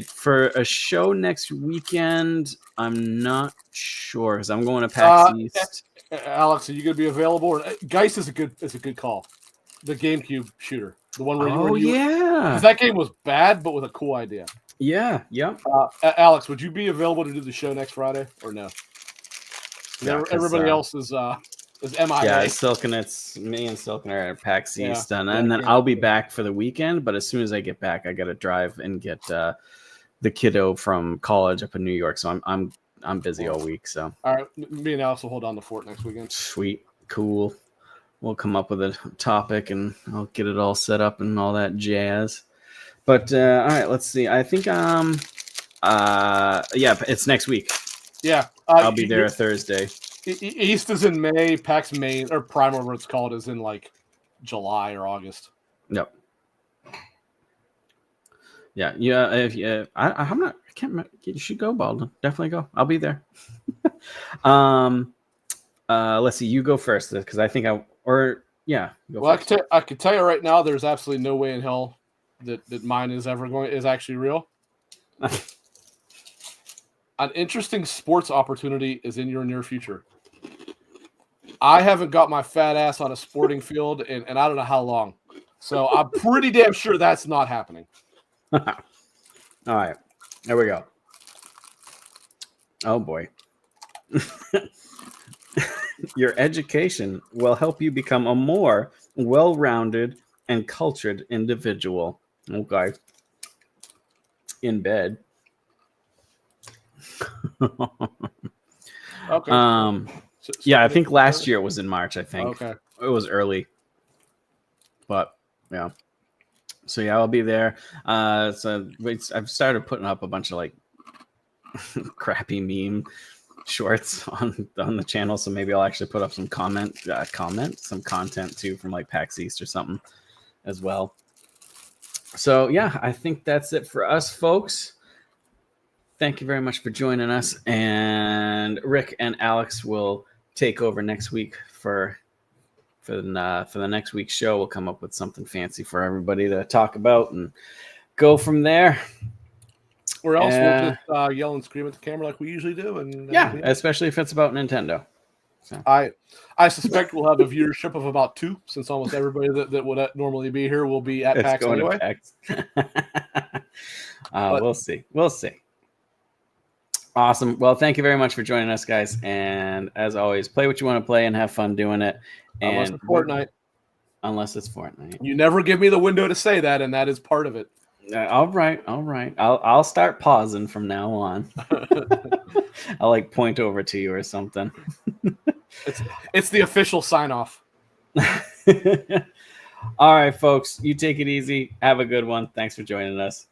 For a show next weekend, I'm not sure because I'm going to PAX East. Alex, are you gonna be available? Geist is a good call. The GameCube shooter, the one where because that game was bad but with a cool idea. Yeah. Alex, would you be available to do the show next Friday or no? Yeah, everybody else is MIA. Yeah, it's me and Silken are at PAX East, and then I'll be back for the weekend. But as soon as I get back, I got to drive and get the kiddo from college up in New York. So I'm busy all week. So all right, me and Alex will hold on the fort next weekend. Sweet, cool. We'll come up with a topic and I'll get it all set up and all that jazz. But all right, let's see. I think it's next week. Yeah, I'll be there Thursday. East is in May. PAX Main or Prime, whatever it's called, is in like July or August. Yep. Yeah. I'm not. I can't remember. You should go, Baldwin. Definitely go. I'll be there. Let's see. You go first because I think I can tell you right now, there's absolutely no way in hell that mine is actually real. An interesting sports opportunity is in your near future. I haven't got my fat ass on a sporting field and I don't know how long. So I'm pretty damn sure that's not happening. All right. There we go. Oh, boy. Your education will help you become a more well-rounded and cultured individual. Okay. In bed. Okay. I think last year it was in March. I think. Okay. It was early, but yeah. So yeah, I'll be there. So I've started putting up a bunch of like crappy meme shorts on the channel. So maybe I'll actually put up some some content too from like PAX East or something as well. So yeah, I think that's it for us, folks. Thank you very much for joining us, and Rick and Alex will take over next week for the next week's show. We'll come up with something fancy for everybody to talk about and go from there. Or else we'll just yell and scream at the camera like we usually do. And especially if it's about Nintendo. So. I suspect we'll have a viewership of about 2, since almost everybody that would normally be here will be at PAX anyway. We'll see. We'll see. Awesome. Well, thank you very much for joining us, guys. And as always, play what you want to play and have fun doing it. Unless it's Fortnite. Unless it's Fortnite. You never give me the window to say that, and that is part of it. All right. I'll start pausing from now on. I'll like point over to you or something. It's the official sign off. All right, folks. You take it easy. Have a good one. Thanks for joining us.